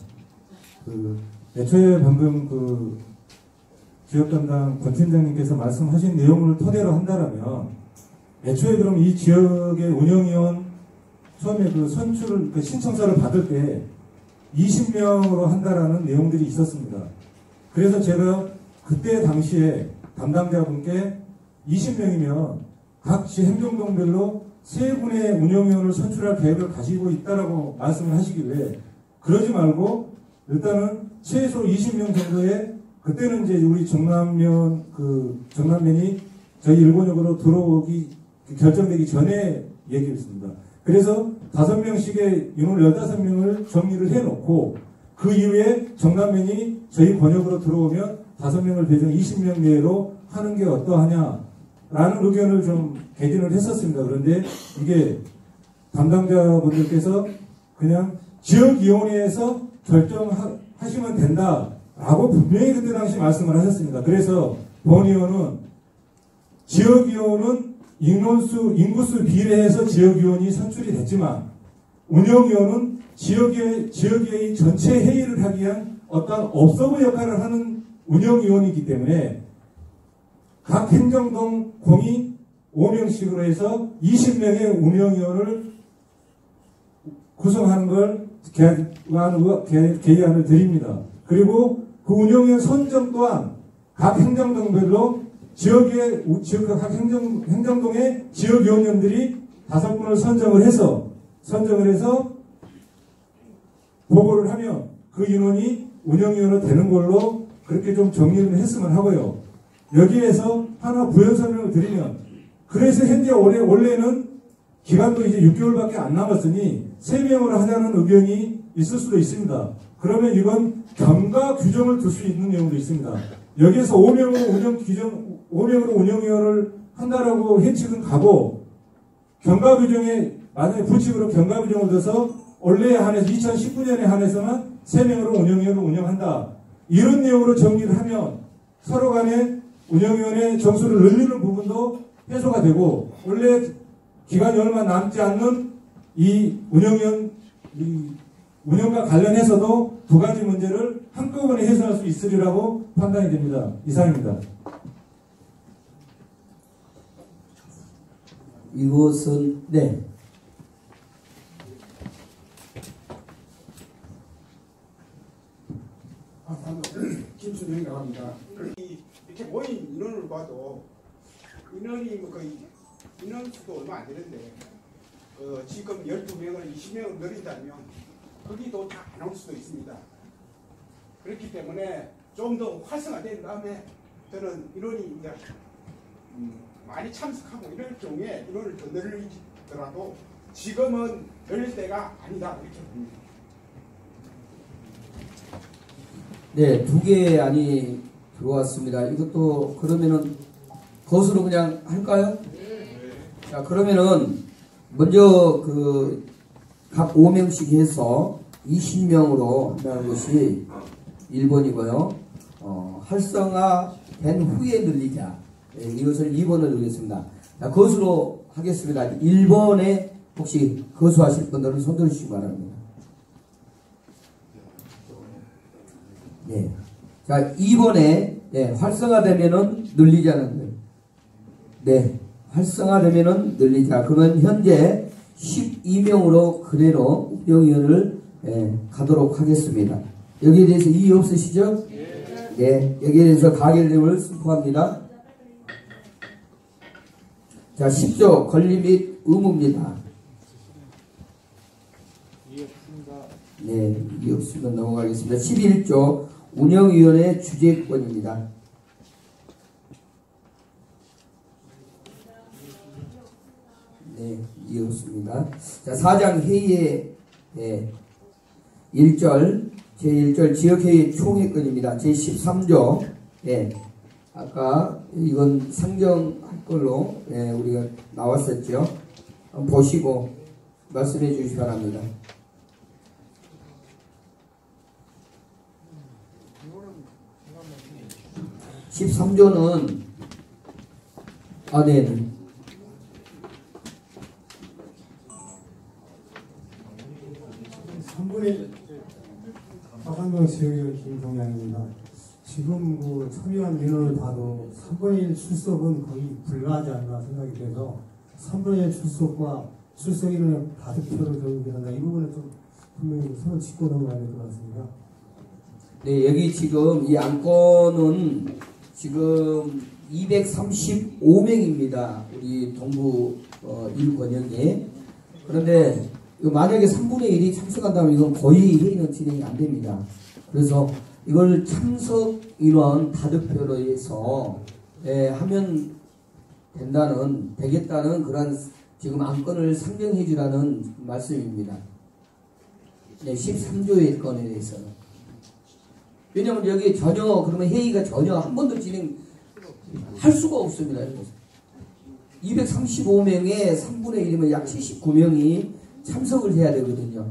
애초에 방금 지역 담당 권 팀장님께서 말씀하신 내용을 토대로 한다라면 애초에 그럼 이 지역의 운영위원 처음에 선출을 신청서를 받을 때 20명으로 한다라는 내용들이 있었습니다. 그래서 제가 그때 당시에 담당자분께 20명이면 각 시 행정동별로 3분의 운영위원을 선출할 계획을 가지고 있다라고 말씀을 하시길래 그러지 말고 일단은 최소 20명 정도의 그때는 이제 우리 정남면이 저희 일본역으로 들어오기 결정되기 전에 얘기했습니다. 그래서 5명씩의 인원을 15명을 정리를 해놓고 그 이후에 정남면이 저희 권역으로 들어오면 5명을 배정 20명 내로 하는 게 어떠하냐라는 의견을 좀 개진을 했었습니다. 그런데 이게 담당자분들께서 그냥 지역위원회에서 결정하시면 된다라고 분명히 그때 당시 말씀을 하셨습니다. 그래서 본 의원은 지역위원은 인구수 비례해서 지역위원이 선출이 됐지만 운영위원은 지역의 전체 회의를 하기 위한 어떤 업서브 역할을 하는 운영위원이기 때문에 각 행정동 공이 5명씩으로 해서 20명의 운영위원을 구성하는 걸 개의안을 드립니다. 그리고 그 운영위원 선정 또한 각 행정동별로 각 행정동의 지역위원님들이 5분을 선정을 해서 보고를 하면 그 인원이 운영위원으로 되는 걸로 그렇게 좀 정리를 했으면 하고요. 여기에서 하나 부연 설명을 드리면 그래서 현재 원래는 기간도 이제 6개월밖에 안 남았으니 3명으로 하자는 의견이 있을 수도 있습니다. 그러면 이건 경과 규정을 둘 수 있는 내용도 있습니다. 여기에서 5명으로 운영위원을 한다라고 해측은 가고 경과 규정에 만약에 부칙으로 경과 규정을 둬서 원래에 한해서 2019년에 한해서만 3명으로 운영위원을 운영한다. 이런 내용으로 정리를 하면 서로 간에 운영위원회 정수를 늘리는 부분도 해소가 되고 원래 기간이 얼마 남지 않는 이 운영위원 운영과 관련해서도 두 가지 문제를 한꺼번에 해소할 수 있으리라고 판단이 됩니다. 이상입니다. 이것은 네. 김순영이라고 합니다. 이렇게 모인 인원을 봐도 인원이 뭐 거의 인원수도 얼마 안 되는데 지금 12명을 20명을 늘린다면 거기도 다 안 올 수도 있습니다. 그렇기 때문에 좀 더 활성화된 다음에 저는 인원이 이제 많이 참석하고 이럴 경우에 인원을 더 늘리더라도 지금은 늘릴 때가 아니다 이렇게 봅니다. 네, 두 개 안이 들어왔습니다. 이것도 그러면은 것으로 그냥 할까요? 자, 그러면은 먼저 각 5명씩 해서 20명으로 한다는 것이 1번이고요. 활성화된 후에 늘리자. 네, 이것을 2번을 넣겠습니다. 자, 것으로 하겠습니다. 1번에 혹시 거수하실 분들은 손 들으시기 바랍니다. 네. 자, 2번에 네, 활성화되면은 늘리자는 거예요. 네. 활성화되면은 늘리자. 그러면 현재 12명으로 그대로 운영위원을 가도록 하겠습니다. 여기에 대해서 이의 없으시죠? 네. 여기에 대해서 가결됨을 선포합니다. 자, 10조 권리 및 의무입니다. 네. 이의 없으면 넘어가겠습니다. 11조 운영위원회 주재권입니다. 네, 이었습니다. 자, 사장 회의의 1절, 제1절 지역회의 총회권입니다. 제13조, 아까 이건 상정할 걸로 우리가 나왔었죠. 한번 보시고 말씀해 주시기 바랍니다. (13조는) 네. 화산동 지역의 김동양입니다. 지금 참여한 민원을 봐도 3분의 1 출석은 거의 불가하지 않나 생각이 돼서 3분의 1 출석과 출석 인원의 다득표를 적용한다. 이 부분에 좀 분명히 손을 짚고 넘어가야 될 것 같습니다. 네, 여기 지금 이 안건은 지금 235명입니다. 우리 동부 1권역에. 그런데 만약에 3분의 1이 참석한다면 이건 거의 회의는 진행이 안 됩니다. 그래서 이걸 참석 인원 다득표로 해서 하면 되겠다는 그런 지금 안건을 상정해 주라는 말씀입니다. 네, 13조의 건에 대해서는. 왜냐하면 여기 전혀 그러면 회의가 전혀 한 번도 진행할 수가 없습니다. 235명에 3분의 1이면 약 79명이 참석을 해야 되거든요.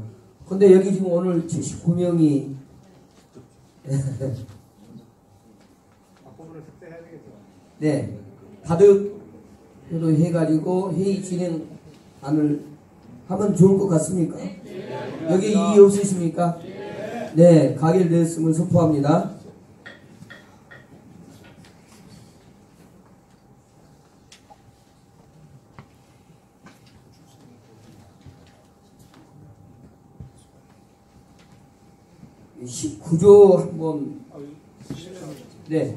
근데 여기 지금 오늘 79명이 네, 다득표로 해가지고 회의 진행안을 하면 좋을 것 같습니까? 여기 이의 없으십니까? 네, 가결되었음을 선포합니다. (19조) 한번 네.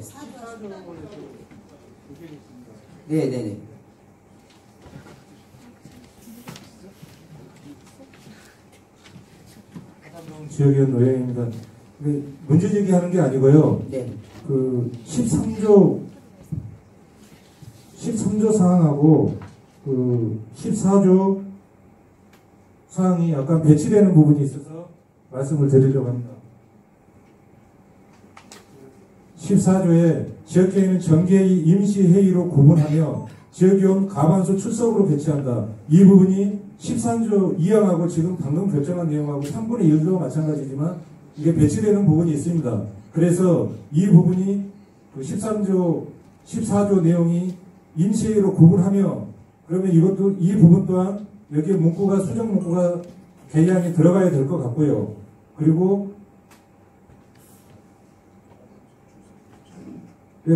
네네네. 지역위원 노영입니다. 문제 제기하는 게 아니고요. 네. 13조 사항하고 14조 사항이 약간 배치되는 부분이 있어서 말씀을 드리려고 합니다. 14조에 지역회의는 정기회의, 임시회의로 구분하며 지역위원 과반수 출석으로 배치한다. 이 부분이 13조 2항하고 지금 방금 결정한 내용하고 3분의 1도 마찬가지지만 이게 배치되는 부분이 있습니다. 그래서 이 부분이 14조 내용이 임시회의로 구분하며 그러면 이 부분 또한 여기에 수정 문구가 개량이 들어가야 될 것 같고요. 그리고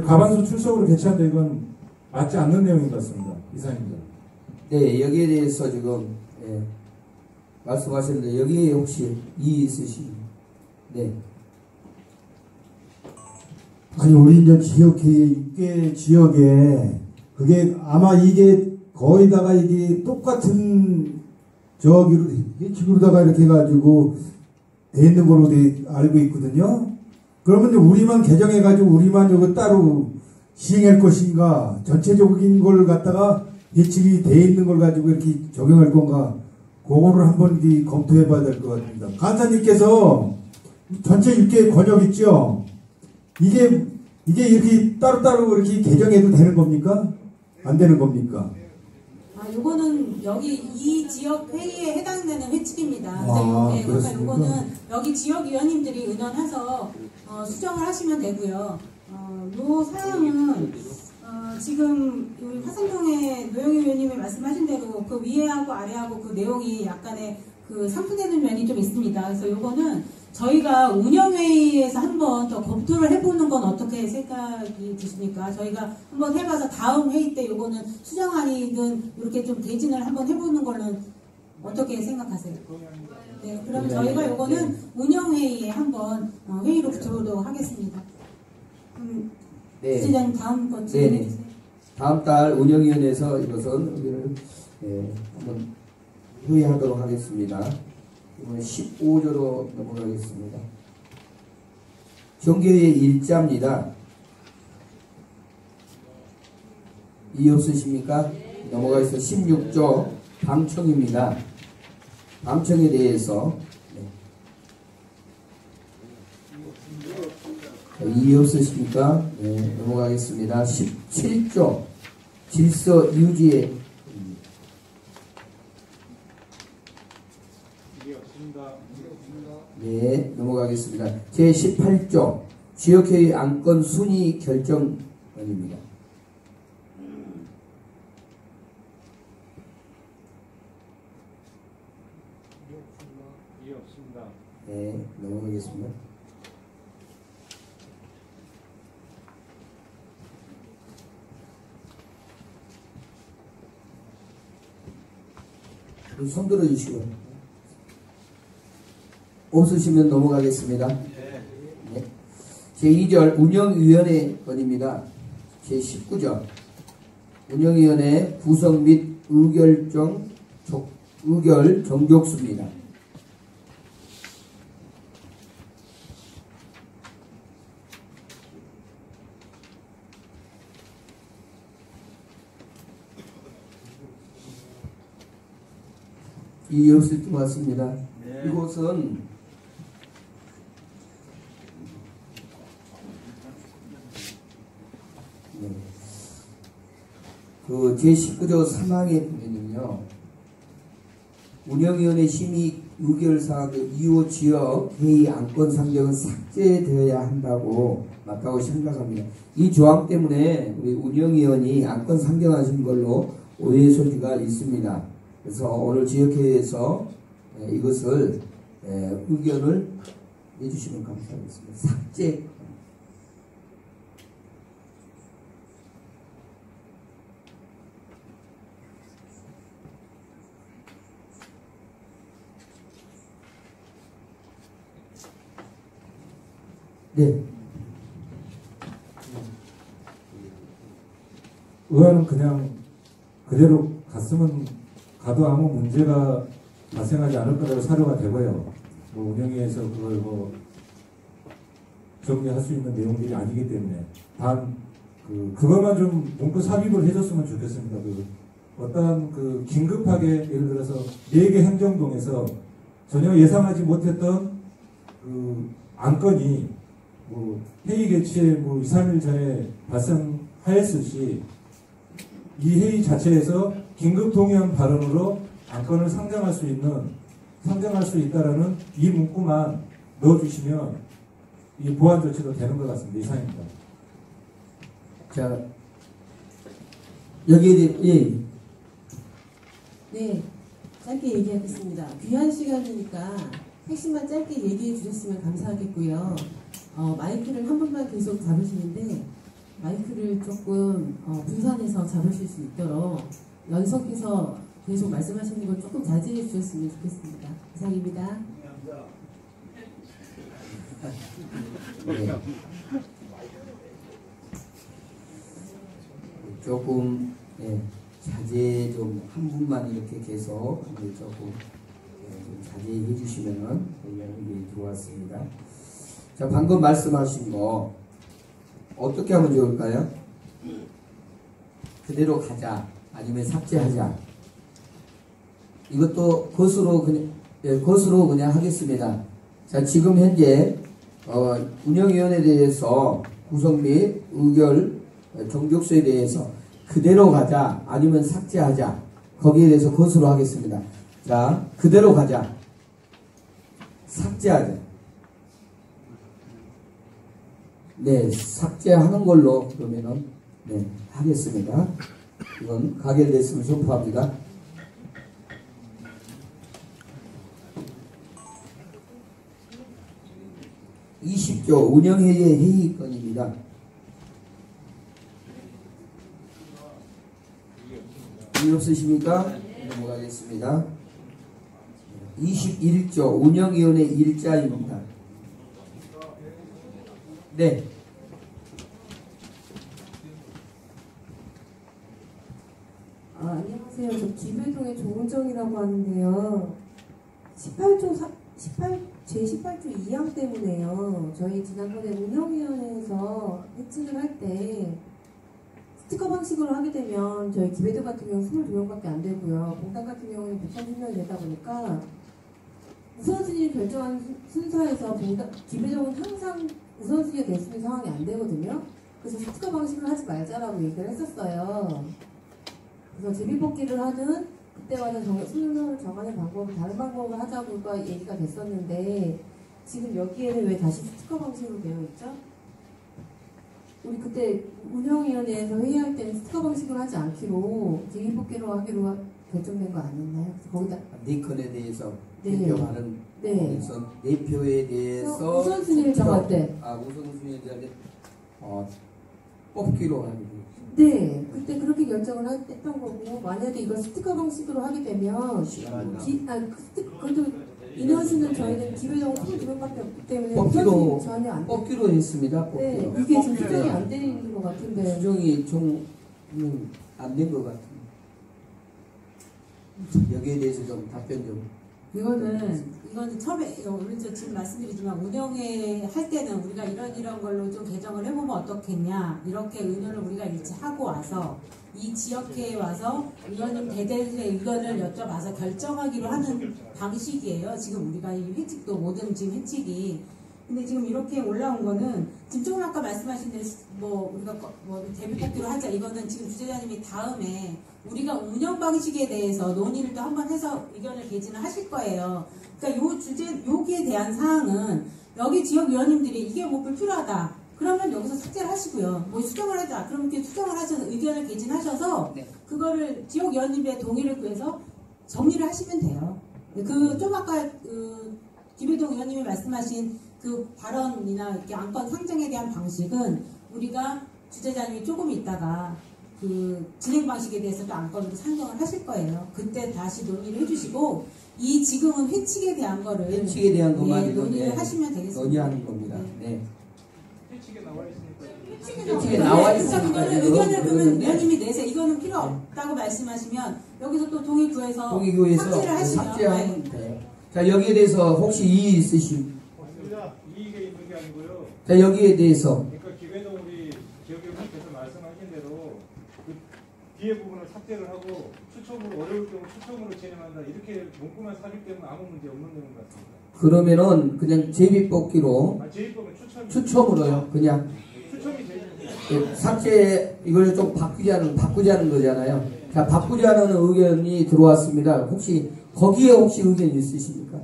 가반수 출석으로 개최한다 이건 맞지 않는 내용인 것 같습니다. 이상입니다. 네, 여기에 대해서 지금 말씀하셨는데 여기에 혹시 이의 있으십니까? 네. 아니 우리 이제 지역회 6개 지역에 그게 아마 이게 거의다가 이게 똑같은 저기로 기구로다가 이렇게 해가지고 돼 있는 걸로 알고 있거든요. 그러면 이제 우리만 개정해가지고 우리만 이거 따로 시행할 것인가, 전체적인 걸 갖다가 예측이 돼 있는 걸 가지고 이렇게 적용할 건가, 그거를 한번 검토해봐야 될 것 같습니다. 간사님께서 전체 6개 권역 있죠? 이게 이렇게 따로따로 이렇게 개정해도 되는 겁니까? 안 되는 겁니까? 요거는 여기 이 지역 회의에 해당되는 회칙입니다. 그러니까 그렇습니까? 요거는 여기 지역위원님들이 의논해서 수정을 하시면 되고요. 요 사항은 지금 우리 화산동의 노영희 의원님이 말씀하신 대로 그 위에하고 아래하고 그 내용이 약간의 그 상충되는 면이 좀 있습니다. 그래서 요거는 저희가 운영회의에서 한번 더 검토를 해보는 건 어떻게 생각이 드십니까? 저희가 한번 해봐서 다음 회의 때 요거는 수정안이든 이렇게 좀 대진을 한번 해보는 거는 어떻게 생각하세요? 네, 그럼 저희가 요거는 운영회의에 한번 회의로 붙여보도록 하겠습니다. 네. 부지장님 다음 거 진행해주세요. 다음 달 운영위원회에서 이것은 의견을 한번 회의하도록 하겠습니다. 이번에 15조로 넘어가겠습니다. 정계의 일자입니다. 이해 없으십니까? 넘어가서 16조 방청입니다. 방청에 대해서 이해 없으십니까? 네, 넘어가겠습니다. 17조 질서 유지에 네, 넘어가겠습니다. 제18조 지역회의 안건 순위 결정입니다. 이해 없습니다. 네, 넘어가겠습니다. 손 들어주시고요. 없으시면 넘어가겠습니다. 네. 제2절 운영위원회 건입니다. 제19절 운영위원회 구성 및 의결 정족수입니다. 이해 없을 것 같습니다. 이곳은 그 제19조 3항에 보면요, 운영위원회 심의 의결사항 이후 지역 회의 안건 상정은 삭제되어야 한다고 맞다고 생각합니다. 이 조항 때문에 우리 운영위원이 안건 상정하신 걸로 오해 소지가 있습니다. 그래서 오늘 지역회의에서 이것을 의견을 내주시면 감사하겠습니다. 삭제. 네. 의원은 그냥 그대로 갔으면 가도 아무 문제가 발생하지 않을 거라고 사료가 되고요. 뭐 운영위에서 그걸 뭐 정리할 수 있는 내용들이 아니기 때문에 단 그것만 좀 문구 삽입을 해줬으면 좋겠습니다. 어떤 긴급하게 예를 들어서 4개 행정동에서 전혀 예상하지 못했던 안건이 뭐 회의 개최 2, 3일 전에 발생하였을 시 이 회의 자체에서 긴급 동의안 발언으로 안건을 상정할 수 있다라는 이 문구만 넣어주시면 이 보완 조치도 되는 것 같습니다. 이상입니다. 자, 여기에 대해 네, 짧게 얘기하겠습니다. 귀한 시간이니까 핵심만 짧게 얘기해 주셨으면 감사하겠고요. 마이크를 한 번만 계속 잡으시는데 마이크를 조금 분산해서 잡으실 수 있도록 연속해서 계속 말씀하시는 걸 조금 자제해 주셨으면 좋겠습니다. 이상입니다. 네. 조금 자제 좀 한 분만 이렇게 계속 조금 좀 자제해 주시면은 의견이 들어왔습니다. 자, 방금 말씀하신 거 어떻게 하면 좋을까요? 그대로 가자 아니면 삭제하자. 이것도 것으로 그냥 하겠습니다. 자, 지금 현재 운영위원회에 대해서 구성 및 의결 정족수에 대해서 그대로 가자 아니면 삭제하자, 거기에 대해서 것으로 하겠습니다. 자, 그대로 가자, 삭제하자. 네, 삭제하는 걸로 그러면은 하겠습니다. 이건 가결됐으면 선포합니다. 20조 운영회의 회의권입니다. 일 없으십니까? 넘어가겠습니다. 21조 운영위원회 일자입니다. 네. 안녕하세요. 저 기배동의 조은정이라고 하는데요. 제18조 2항 때문에요. 저희 지난번에 운영위원회에서 회칙을 할 때 스티커 방식으로 하게 되면 저희 기배동 같은 경우는 22명밖에 안 되고요. 공단 같은 경우는 130명이 되다 보니까 우선순위를 결정한 순서에서 기배동은 항상 우선순위가 될 수 있는 상황이 안 되거든요. 그래서 스티커 방식을 하지 말자라고 얘기를 했었어요. 그래서 제비뽑기를 하든 그때마다 순서를 정하는 방법을 다른 방법을 하자고가 얘기가 됐었는데 지금 여기에는 왜 다시 스티커 방식으로 되어 있죠? 우리 그때 운영위원회에서 회의할 때는 스티커 방식으로 하지 않기로 제비뽑기로 하기로 결정된 거 아니었나요? 거기다 네 건에 대해서 네. 대표하는 거기서 네 표에 대해서 우선순위를 정할 때 우선순위에 대한 뽑기로 하기로. 네, 그때 그렇게 결정을 했던 거고, 만약에 이걸 스티커 방식으로 하게 되면, 그래도 인원수는 저희는 기배동 22명밖에 없기 때문에 뽑기로 전혀 안 뽑기로 했습니다. 뽑기로. 네, 이게 지금 수정이 안 되는 것 같은데. 수정이 좀 안 된 것 같은데. 여기에 대해서 좀 답변 좀. 이거는 처음에 우리 지금 말씀드리지만 운영회 할 때는 우리가 이런 걸로 좀 개정을 해보면 어떻겠냐 이렇게 의논을 우리가 일찍 하고 와서 이 지역회에 와서 의원님 대대의 의견을 여쭤봐서 결정하기로 하는 방식이에요. 지금 우리가 이 회칙도 모든 지금 회칙이. 근데 지금 이렇게 올라온 거는 지금 조금 아까 말씀하신 대로 우리가 대비뽑기로 하자 이거는 지금 주재자님이 다음에 우리가 운영 방식에 대해서 논의를 또 한번 해서 의견을 개진을 하실 거예요. 그러니까 여기에 대한 사항은 여기 지역 위원님들이 이게 불필요하다. 그러면 여기서 삭제를 하시고요. 수정을 하자. 그럼 이렇게 수정을 하셔서 의견을 개진하셔서 그거를 지역 위원님의 동의를 구해서 정리를 하시면 돼요. 좀 아까 김혜동 의원님이 말씀하신 그 발언이나 이렇게 안건 상정에 대한 방식은 우리가 주재자님이 조금 있다가 그 진행 방식에 대해서도 안건으로 상정을 하실 거예요. 그때 다시 논의를 해주시고 이 지금은 회칙에 대한 거를 것만 논의를 하시면 되겠습니다. 논의하는 겁니다. 네. 회칙에 나와 있으니까. 회칙에 나와 있으니까 이거는 의견을 그러면 위원님이 내세요. 이거는 필요 없다고 말씀하시면 여기서 또 동의 구해서 삭제를 하시면 삭제하면 돼요. 자, 여기에 대해서 혹시 이의 있으신? 없습니다. 이의가 있는 게 아니고요. 자, 여기에 대해서. 그러니까 기회동 우리 지역위원님께서 말씀하신 대로 그 뒤에 부분을 삭제를 하고 추첨으로 어려울 경우 추첨으로 진행한다 이렇게 문구만 삽입 때문에 아무 문제 없는 내용 같습니다. 그러면은 그냥 제비뽑기로 제비뽑은 추첨으로요. 그냥 추첨이 제일 삭제 이걸 좀 바꾸자는 거잖아요. 자, 바꾸자는 의견이 들어왔습니다. 혹시 거기에 의견 있으십니까?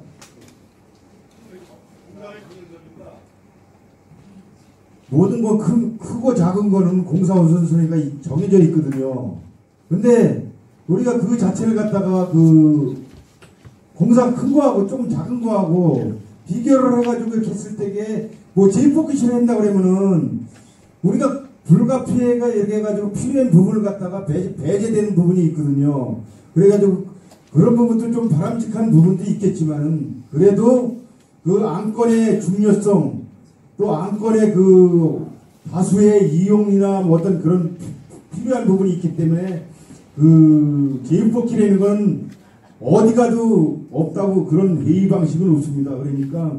모든 거 크고 작은 거는 공사 우선순위가 정해져 있거든요. 근데 우리가 그 자체를 갖다가 공사 큰 거하고 조금 작은 거하고 비교를 해가지고 이렇게 했을 때게 뭐 제이포켓을 한다 그러면은 우리가 불가피해가 이렇게 해가지고 필요한 부분을 갖다가 배제되는 부분이 있거든요. 그래가지고 그런 부분도 좀 바람직한 부분도 있겠지만은 그래도 그 안건의 중요성 또 안건의 그 다수의 이용이나 뭐 어떤 그런 필요한 부분이 있기 때문에 그 제이포켓이라는 건 어디 가도 없다고 그런 회의 방식은 없습니다. 그러니까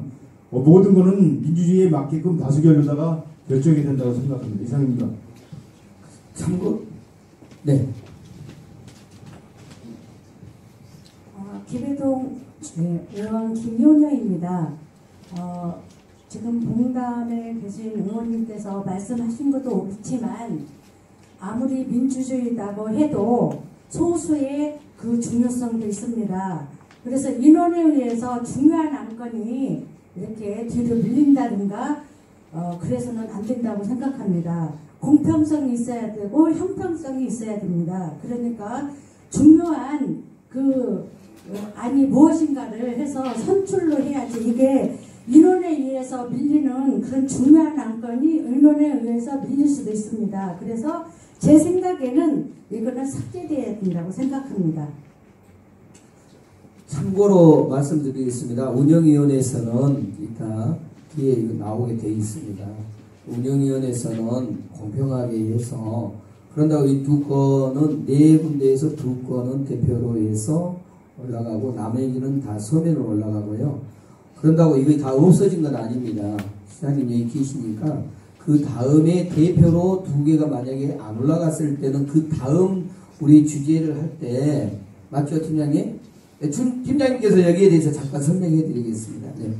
모든 거는 민주주의에 맞게끔 다수결로다가 결정이 된다고 생각합니다. 이상입니다. 참고 네. 기배동 의원 김효녀입니다. 지금 봉담에 계신 의원님께서 말씀하신 것도 없지만 아무리 민주주의라고 해도 소수의 그 중요성도 있습니다. 그래서 인원에 의해서 중요한 안건이 이렇게 뒤로 밀린다든가 그래서는 안 된다고 생각합니다. 공평성이 있어야 되고 형평성이 있어야 됩니다. 그러니까 중요한 그 안이 무엇인가를 해서 선출로 해야지 이게 인원에 의해서 밀리는 그런 중요한 안건이 인원에 의해서 밀릴 수도 있습니다. 그래서 제 생각에는 이거는 삭제되어야 된다고 생각합니다. 참고로 말씀드리겠습니다. 운영위원회에서는 이따 뒤에 이거 나오게 되어 있습니다. 운영위원회에서는 공평하게 해서 그런다고 이 두 건은 네 군데에서 두 건은 대표로 해서 올라가고 나머지는 다 서면으로 올라가고요. 그런다고 이게 다 없어진 건 아닙니다. 시장님 여기 계시니까 그 다음에 대표로 두 개가 만약에 안 올라갔을 때는 그 다음 우리 주제를 할 때 맞죠, 팀장님? 네, 팀장님께서 여기에 대해서 잠깐 설명해 드리겠습니다. 네.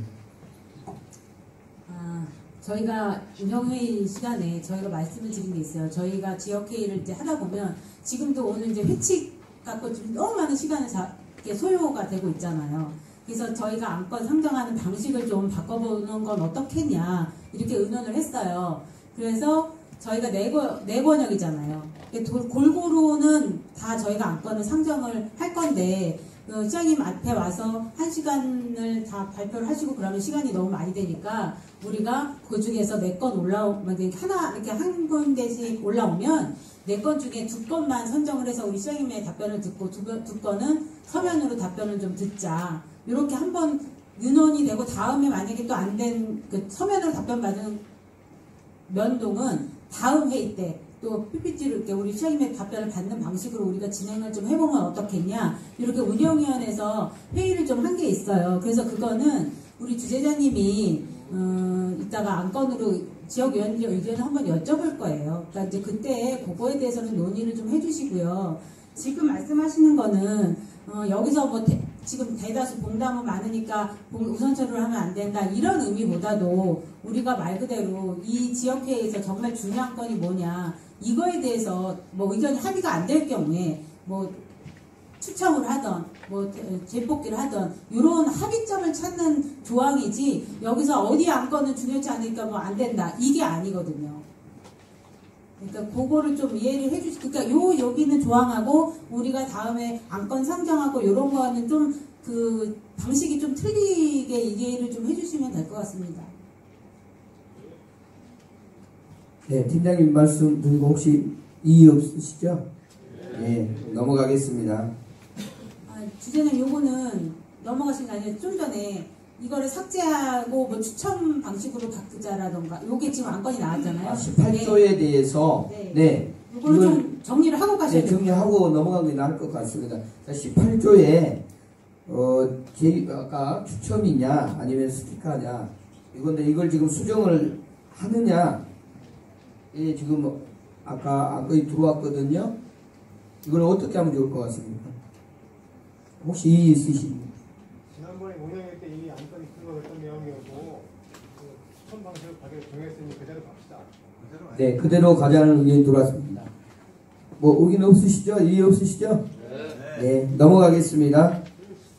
저희가 운영회의 시간에 저희가 말씀을 드린 게 있어요. 저희가 지역회의를 이제 하다 보면 지금도 오늘 이제 회칙 갖고 좀 너무 많은 시간을 소요가 되고 있잖아요. 그래서 저희가 안건 상정하는 방식을 좀 바꿔보는 건 어떻겠냐 이렇게 의논을 했어요. 그래서 저희가 네 권역이잖아요. 골고루는 다 저희가 안건을 상정을 할 건데 시장님 앞에 와서 1시간을 다 발표를 하시고 그러면 시간이 너무 많이 되니까 우리가 그 중에서 4건 올라오면 하나 이렇게 한 군데씩 올라오면 4건 중에 2건만 선정을 해서 우리 시장님의 답변을 듣고 두 건은 서면으로 답변을 좀 듣자. 이렇게 한번 의논이 되고 다음에 만약에 또 안 된 그 서면으로 답변 받은 면동은 다음 회의 때 또 PPT로 이렇게 우리 시장님의 답변을 받는 방식으로 우리가 진행을 좀 해보면 어떻겠냐 이렇게 운영위원회에서 회의를 좀 한 게 있어요. 그래서 그거는 우리 주재자님이 이따가 안건으로 지역위원들 의견을 한번 여쭤볼 거예요. 그러니까 이제 그때 그거에 대해서는 논의를 좀 해주시고요. 지금 말씀하시는 거는 여기서 뭐 지금 대다수 봉담은 많으니까 우선처리를 하면 안 된다 이런 의미보다도 우리가 말 그대로 이 지역회의에서 정말 중요한 건이 뭐냐 이거에 대해서 뭐 의견이 합의가 안 될 경우에 뭐 추첨을 하던 뭐 재뽑기를 하던 이런 합의점을 찾는 조항이지 여기서 어디 안건은 중요치 않으니까 뭐 안 된다 이게 아니거든요. 그러니까 그거를 좀 이해를 그러니까 여기는 조항하고 우리가 다음에 안건 상정하고 이런 거는 좀 그 방식이 좀 틀리게 이해를 좀 해주시면 될 것 같습니다. 네, 팀장님 말씀 드리고 혹시 이의 없으시죠? 네, 넘어가겠습니다. 주제는 요거는 넘어가신 게 아니라 좀 전에 이거를 삭제하고 뭐 추첨 방식으로 바꾸자라던가 요게 지금 안건이 나왔잖아요. 18조에 대해서 네. 이걸 좀 정리를 하고 가셔야 돼요. 정리하고 넘어가는 게 나을 것 같습니다. 18조에 아까 추첨이냐 아니면 스티커냐 이건데 이걸 지금 수정을 하느냐 지금 아까 안건이 들어왔거든요. 이걸 어떻게 하면 좋을 것 같습니까? 혹시 이의 있으십니까? 지난번에 운영회 때 이미 안건이 들어갔던 내용이었고 추천 방식을 정했으니 그대로 갑시다. 네, 그대로 가자는 의견이 들어왔습니다. 뭐 의견 없으시죠? 이의 없으시죠? 네, 넘어가겠습니다.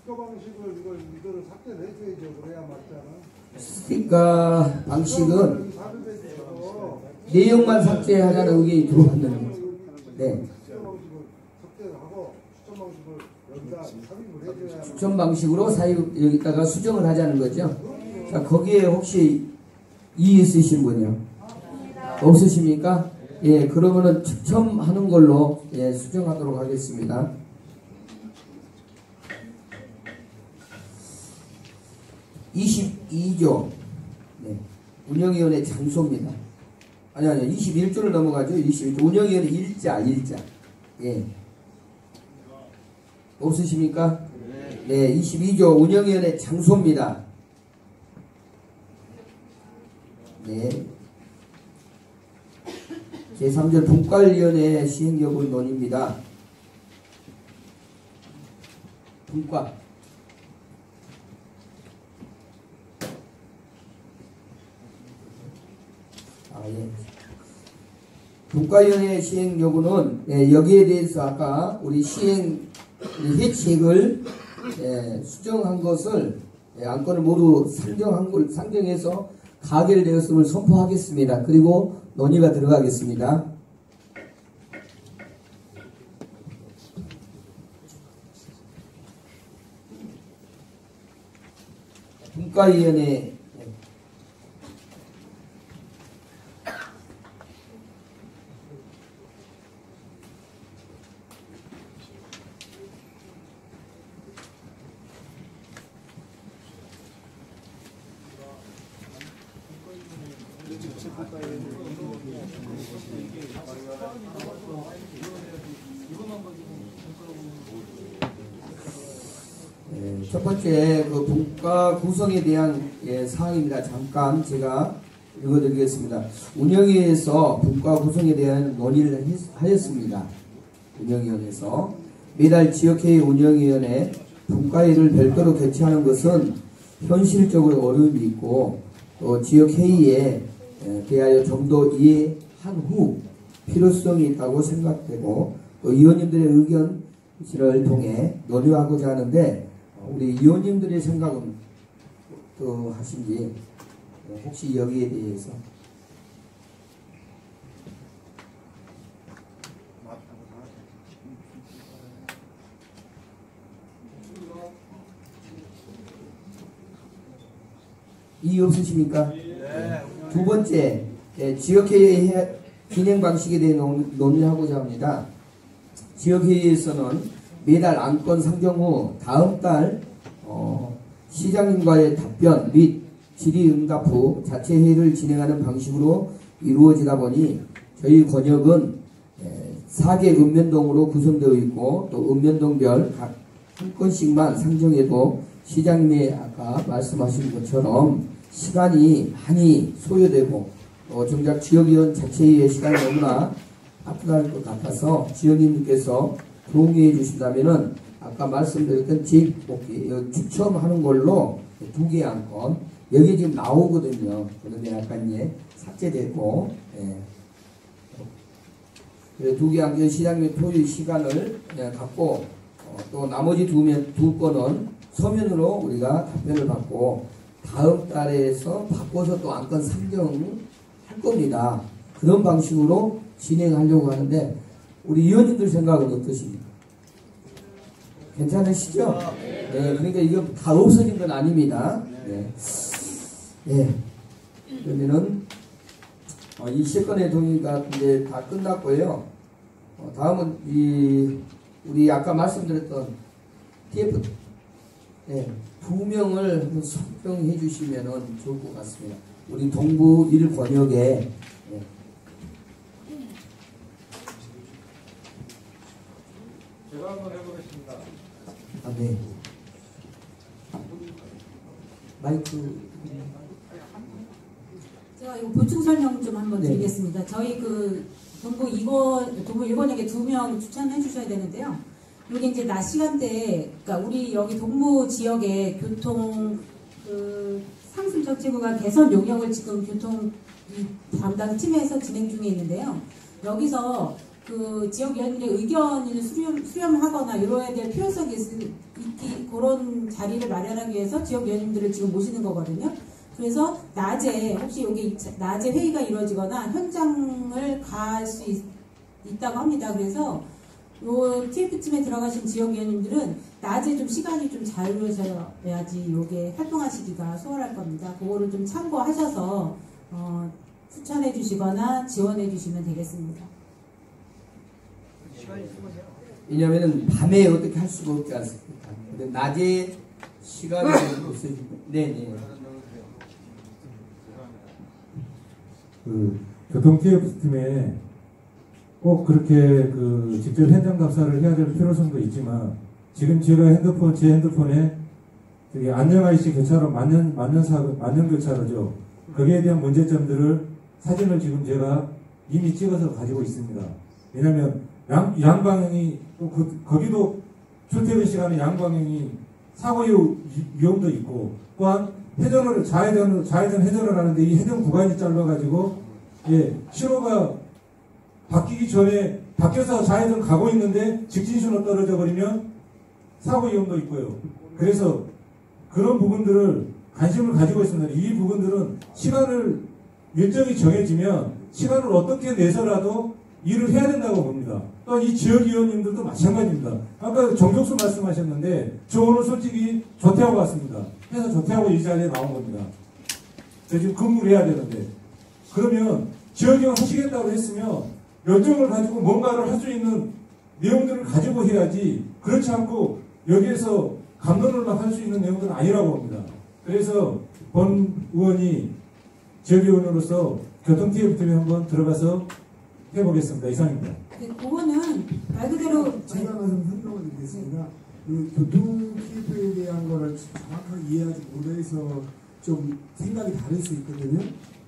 스티커 방식을 이거를 삭제를 해줘야죠. 그래야 맞잖아. 스티커 방식은 내용만 삭제하자는 의견이 들어왔는데 네. 삭제하고 추천 방식을 여기다 삽입을 해줘야 추첨 방식으로 여기다가 수정을 하자는 거죠. 자, 거기에 혹시 이의 있으신 분이요? 없으십니까? 예, 그러면은 추첨하는 걸로 예, 수정하도록 하겠습니다. (22조) 네, 운영위원회 장소입니다. 아니 21조를 넘어가죠. 21조 운영위원회 일자. 예. 없으십니까? 네, 22조 운영위원회 장소입니다. 네. 제3절 분과위원회 시행 여부 논의입니다. 분과. 예. 분과위원회 시행 여부는 예, 여기에 대해서 아까 우리 해책을 예, 수정한 것을 예, 안건을 모두 상정해서 가결되었음을 선포하겠습니다. 그리고 논의가 들어가겠습니다. 분과위원회 첫 번째 그 분과 구성에 대한 예, 사항입니다. 잠깐 제가 읽어드리겠습니다. 운영위에서 분과 구성에 대한 논의를 하였습니다. 운영위원회에서 매달 지역회의 운영위원회 분과회를 별도로 개최하는 것은 현실적으로 어려움이 있고 또 지역회의에 대하여 좀 더 이해한 후 필요성이 있다고 생각되고 또 위원님들의 의견을 통해 논의하고자 하는데 우리 위원님들의 생각은 어떠하신지 혹시 여기에 대해서 이의 없으십니까? 네. 두 번째 지역회의 진행 방식에 대해 논의하고자 합니다. 지역회의에서는 매달 안건 상정 후 다음 달 시장님과의 답변 및 질의응답 후 자체 회의를 진행하는 방식으로 이루어지다 보니 저희 권역은 4개 읍면동으로 구성되어 있고 또 읍면동별 각 한 건씩만 상정해도 시장님이 아까 말씀하신 것처럼 시간이 많이 소요되고 정작 지역위원 자체의 시간이 너무나 아프다는 것 같아서 지역인들께서 동의해 주신다면은 아까 말씀드렸던 재입복귀 추첨하는 걸로 2개 안건 여기 지금 나오거든요. 그런데 약간 예, 삭제됐고 예. 2개 안건 시장님 토의 시간을 갖고 또 나머지 두 건은 서면으로 우리가 답변을 받고 다음 달에서 바꿔서 또 안건 상정할 겁니다. 그런 방식으로 진행하려고 하는데 우리 위원님들 생각은 어떠십니까? 괜찮으시죠? 네, 그러니까 이거 다 없어진 건 아닙니다. 네. 네. 그러면은 이 10건의 동의가 이제 다 끝났고요. 다음은 우리 아까 말씀드렸던 TF 네, 2명을 선정해 주시면 좋을 것 같습니다. 우리 동부 1권역에 네. 제가 한번 해보겠습니다. 네. 마이크. 제가 이거 보충 설명 좀 한번 네. 드리겠습니다. 저희 동부 1권역에 2명 추천해 주셔야 되는데요. 여기 이제 낮 시간대에, 그러니까 우리 여기 동부 지역의 교통 상승 정치구가 개선 용역을 지금 교통 담당 팀에서 진행 중에 있는데요. 여기서 지역위원들의 의견을 수렴하거나 이러야 될 필요성이 있기 그런 자리를 마련하기 위해서 지역위원님들을 지금 모시는 거거든요. 그래서 낮에 혹시 여기 낮에 회의가 이루어지거나 현장을 갈 수 있다고 합니다. 그래서 요 TF팀에 들어가신 지역위원님들은 낮에 좀 시간이 좀 자유로워야지 요게 활동하시기가 수월할 겁니다. 그거를 좀 참고하셔서 추천해 주시거나 지원해 주시면 되겠습니다. 왜냐면은 밤에 어떻게 할 수가 없지 않습니까? 근데 낮에 시간이 없어지고, 네네. 그 교통 TF팀에 꼭 그렇게 그 직접 현장 답사를 해야 될 필요성도 있지만 지금 제가 제 핸드폰에 되게 안녕 IC 교차로 만년 교차로죠. 거기에 대한 문제점들을 사진을 지금 제가 이미 찍어서 가지고 있습니다. 왜냐하면 양방향이 거기도 출퇴근 시간에 양방향이 사고 위험도 있고 또한 좌회전 회전을 하는데 이 회전 구간이 짧아가지고 신호가 바뀌기 전에 바뀌어서 좌회전 가고 있는데 직진 신호 떨어져 버리면 사고 위험도 있고요. 그래서 그런 부분들을 관심을 가지고 있습니다. 이 부분들은 시간을 일정이 정해지면 시간을 어떻게 내서라도 일을 해야 된다고 봅니다. 또 이 지역위원님들도 마찬가지입니다. 아까 정족수 말씀하셨는데 저 오늘 솔직히 조퇴하고 왔습니다. 해서 조퇴하고 이 자리에 나온 겁니다. 저 지금 근무를 해야 되는데 그러면 지역위원 하시겠다고 했으면 열정을 가지고 뭔가를 할 수 있는 내용들을 가지고 해야지 그렇지 않고 여기에서 감론을 막 할 수 있는 내용들은 아니라고 봅니다. 그래서 본 의원이 지역위원으로서 교통-TF팀에 한번 들어가서 해보겠습니다. 이상입니다. 네, 그거는 말 그대로 제가 좀 설명을 드리겠습니다. 그 교통 TF에 대한 거를 정확하게 이해하지 못해서 좀 생각이 다를 수 있거든요.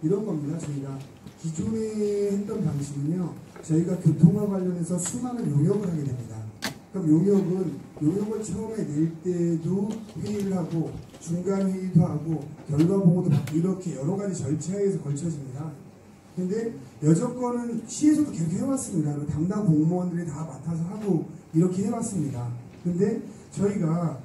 이런 겁니다. 저희가 기존에 했던 방식은요. 저희가 교통과 관련해서 수많은 용역을 하게 됩니다. 그럼 용역을 처음에 낼 때도 회의를 하고 중간 회의도 하고 결과 보고도 받고 이렇게 여러 가지 절차에서 걸쳐집니다. 근데 여정권은 시에서도 계속 해왔습니다. 담당 공무원들이 다 맡아서 하고 이렇게 해왔습니다. 근데 저희가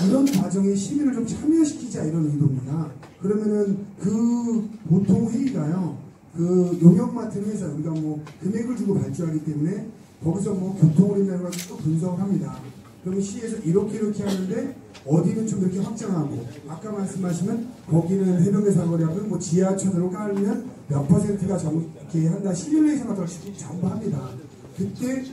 이런 과정에 시민을 좀 참여시키자 이런 의도입니다. 그러면은 그 보통 회의가요. 그 용역 맡은 회사 우리가 뭐 금액을 주고 발주하기 때문에 거기서 뭐 교통을 인해서 또 분석을 합니다. 그러면 시에서 이렇게 하는데 어디는 좀 이렇게 확장하고 아까 말씀하시면 거기는 해병대 사거리하면 뭐 지하철으로 깔면 몇 퍼센트가 이렇게 한다 시뮬레이션 같은 걸 전부 합니다. 그때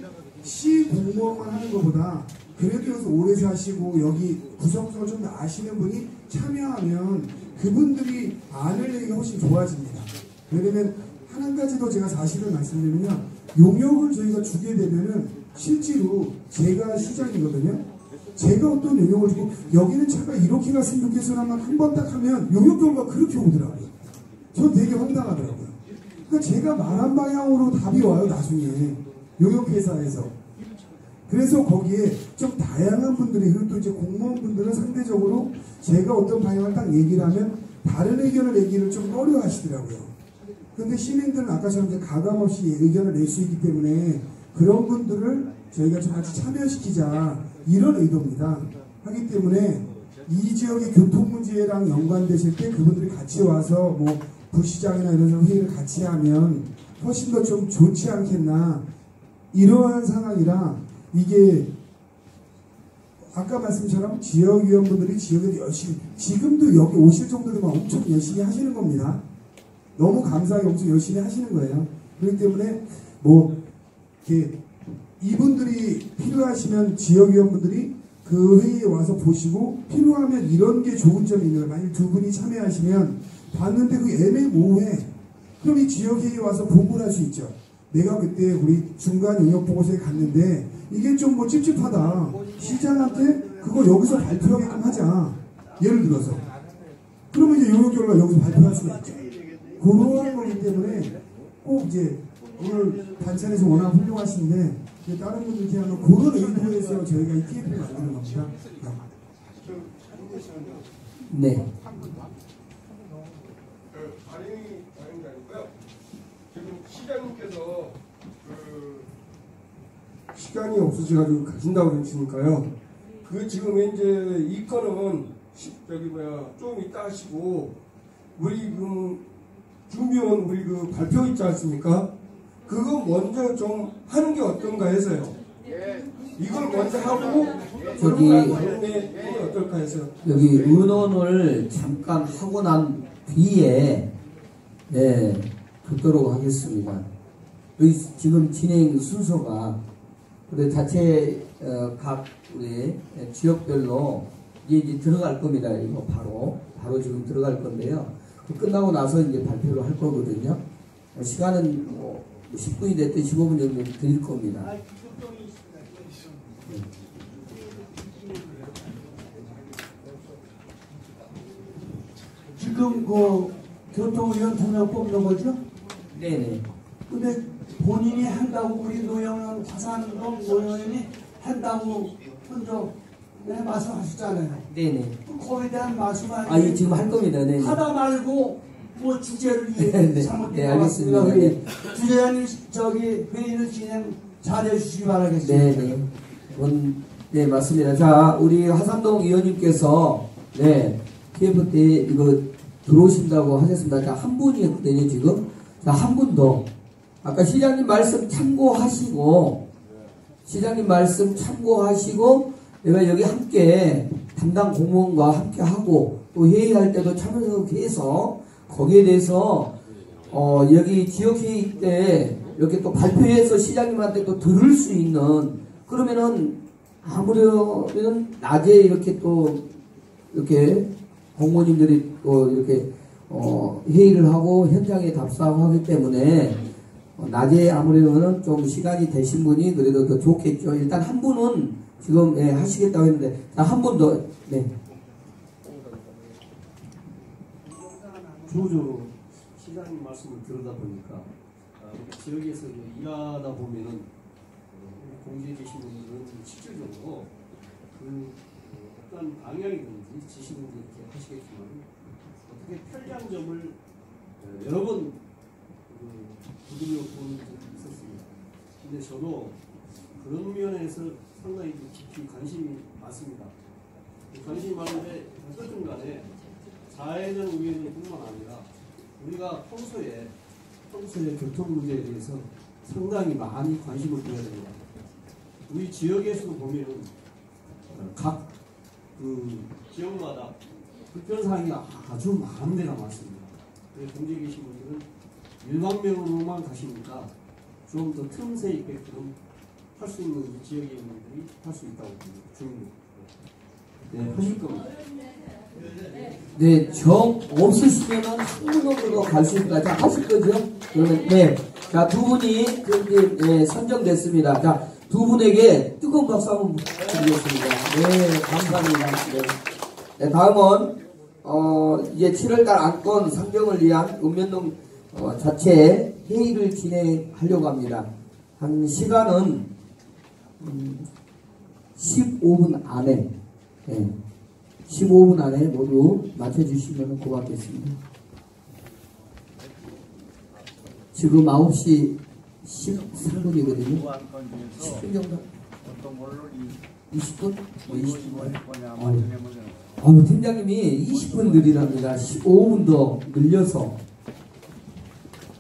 시 공무원만 하는 것보다 그래도 여기서 오래 사시고 여기 구석구석을 좀 더 아시는 분이 참여하면 그분들이 아는 얘기가 훨씬 좋아집니다. 왜냐면 한 가지 더 제가 사실을 말씀드리면 용역을 저희가 주게 되면은 실제로 제가 시장이거든요. 제가 어떤 용역을 주고 여기는 차가 이렇게 갔으면 좋겠어라만 한 번 딱 하면 용역 결과가 그렇게 오더라고요. 전 되게 황당하더라고요. 그러니까 제가 말한 방향으로 답이 와요 나중에 용역회사에서. 그래서 거기에 좀 다양한 분들이 그리고 또 이제 공무원분들은 상대적으로 제가 어떤 방향을 딱 얘기를 하면 다른 의견을 내기를 좀 꺼려 하시더라고요. 근데 시민들은 아까처럼 이제 가감없이 의견을 낼 수 있기 때문에 그런 분들을 저희가 좀 같이 참여시키자 이런 의도입니다. 하기 때문에 이 지역의 교통 문제랑 연관되실 때 그분들이 같이 와서 뭐 부시장이나 이런 회의를 같이 하면 훨씬 더 좀 좋지 않겠나 이러한 상황이라 이게 아까 말씀처럼 지역위원분들이 지역에 열심히 지금도 여기 오실 정도 되면 엄청 열심히 하시는 겁니다. 너무 감사하게 엄청 열심히 하시는 거예요. 그렇기 때문에 뭐 이렇게 이분들이 필요하시면 지역위원분들이 그 회의에 와서 보시고 필요하면 이런 게 좋은 점이 있는 거예요. 만약 두 분이 참여하시면 봤는데 그 애매모호해. 그럼 이 지역회의에 와서 보고를 할 수 있죠. 내가 그때 우리 중간 용역보고서에 갔는데 이게 좀 뭐 찝찝하다. 시장한테 그거 여기서 발표하게끔 하자. 예를 들어서. 그러면 이제 용역 결과 여기서 발표할 수가 있죠. 그러한 거기 때문에 꼭 이제 오늘 단체에서 워낙 훌륭하신데 다른 분들께 하면 그런 의도에서 저희가 이 TF를 만드는 겁니다. 네. 발행이 아니고요. 지금 시장님께서 시간이 없으셔가지고 가신다고 그러시니까요. 그 지금 이제 이 건은 좀 이따 하시고 우리 준비원 우리 발표 있지 않습니까? 그거 먼저 좀 하는 게 어떤가 해서요. 이걸 먼저 하고 저기 어떨까 해서 여기 의논을 잠깐 하고 난 뒤에 듣도록 하겠습니다. 지금 진행 순서가 우리 자체 각 우리 지역별로 이제 들어갈 겁니다. 이거 바로 지금 들어갈 건데요. 끝나고 나서 이제 발표를 할 거거든요. 시간은 뭐 10분이 됐든 15분 정도 드릴 겁니다. 지금 그 교통위원 2명 뽑는 거죠? 네네. 근데 본인이 한다고 우리 노영현 화산동 노영현이 한다고 먼저 말씀하셨잖아요. 네네. 거기에 대한 말씀을 지금 할 겁니다. 네네. 하다 말고 뭐 주제를 네, 잘못된 네, 것 같습니다. 알겠습니다. 우리 주재장님 저기 회의를 진행 잘해 주시기 바라겠습니다. 네네. 네, 맞습니다. 자, 우리 화산동 의원님께서 TF 때 이거 들어오신다고 하셨습니다. 자, 한 분이었거든요, 지금. 자, 한 분 더. 아까 시장님 말씀 참고하시고, 내가 여기 함께 담당 공무원과 함께 하고, 또 회의할 때도 참여해서, 거기에 대해서, 여기 지역회의 때, 이렇게 또 발표해서 시장님한테 또 들을 수 있는, 그러면은, 아무래도 낮에 이렇게 또, 이렇게 공무원님들이 또 이렇게, 회의를 하고 현장에 답사하고 하기 때문에, 낮에 아무래도는 좀 시간이 되신 분이 그래도 더 좋겠죠. 일단 한 분은 지금 하시겠다고 했는데, 한 분 더, 주로 시장님 말씀을 들으다 보니까 지역에서 일하다 보면은 공지에 계신 분들은 실질적으로 그 어떤 방향이든지 지시든지 이렇게 하시겠지만 어떻게 편리한 점을 여러 번 두드려 보는 적이 있었습니다. 근데 저도 그런 면에서 상당히 깊이 관심이 많습니다. 관심이 많은데 어쨌든 간에 자해는 의원뿐만 아니라 우리가 평소에 교통 문제에 대해서 상당히 많이 관심을 두어야 됩니다. 우리 지역에서도 보면 각 그 지역마다 불편사항이 아주 많은 데가 많습니다. 그래서 동지에 계신 분들은 일방면으로만 가시니까 좀 더 틈새 있게끔 할 수 있는 지역에 있는 분들이 할 수 있다고 봅니다. 하실 겁니다. 네, 정 없으시면은 한 분으로 갈 수 있습니다. 자, 하실 거죠? 그러면, 자, 두 분이 이제 선정됐습니다. 자, 두 분에게 뜨거운 박수 한번 드리겠습니다. 네, 감사합니다. 네, 다음은, 이제 7월달 안건 상정을 위한 읍면동 자체 회의를 진행하려고 합니다. 한 시간은 15분 안에 15분 안에 모두 맞춰주시면 고맙겠습니다. 지금 9시 13분이거든요. 10분 정도? 20분? 20분? 팀장님이 20분 느리랍니다. 15분 더 늘려서.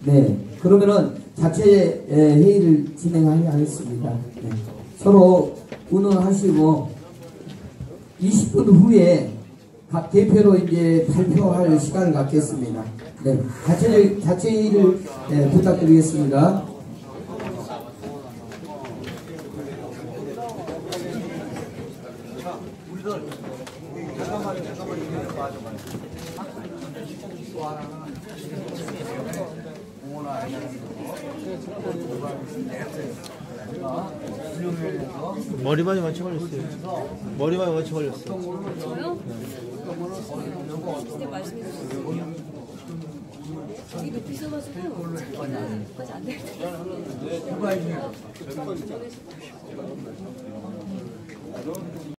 네. 그러면은 자체 회의를 진행하겠습니다. 네. 서로 의논하시고 20분 후에 각 대표로 이제 발표할 시간을 갖겠습니다. 네. 자체 회의를 부탁드리겠습니다. 머리만이 많이 걸렸어요. 머리만이 많이 걸렸어요. 저요? 그때 말씀해 주셨어요. 여기 높이 있어가지고 여기까지 안 될 텐데.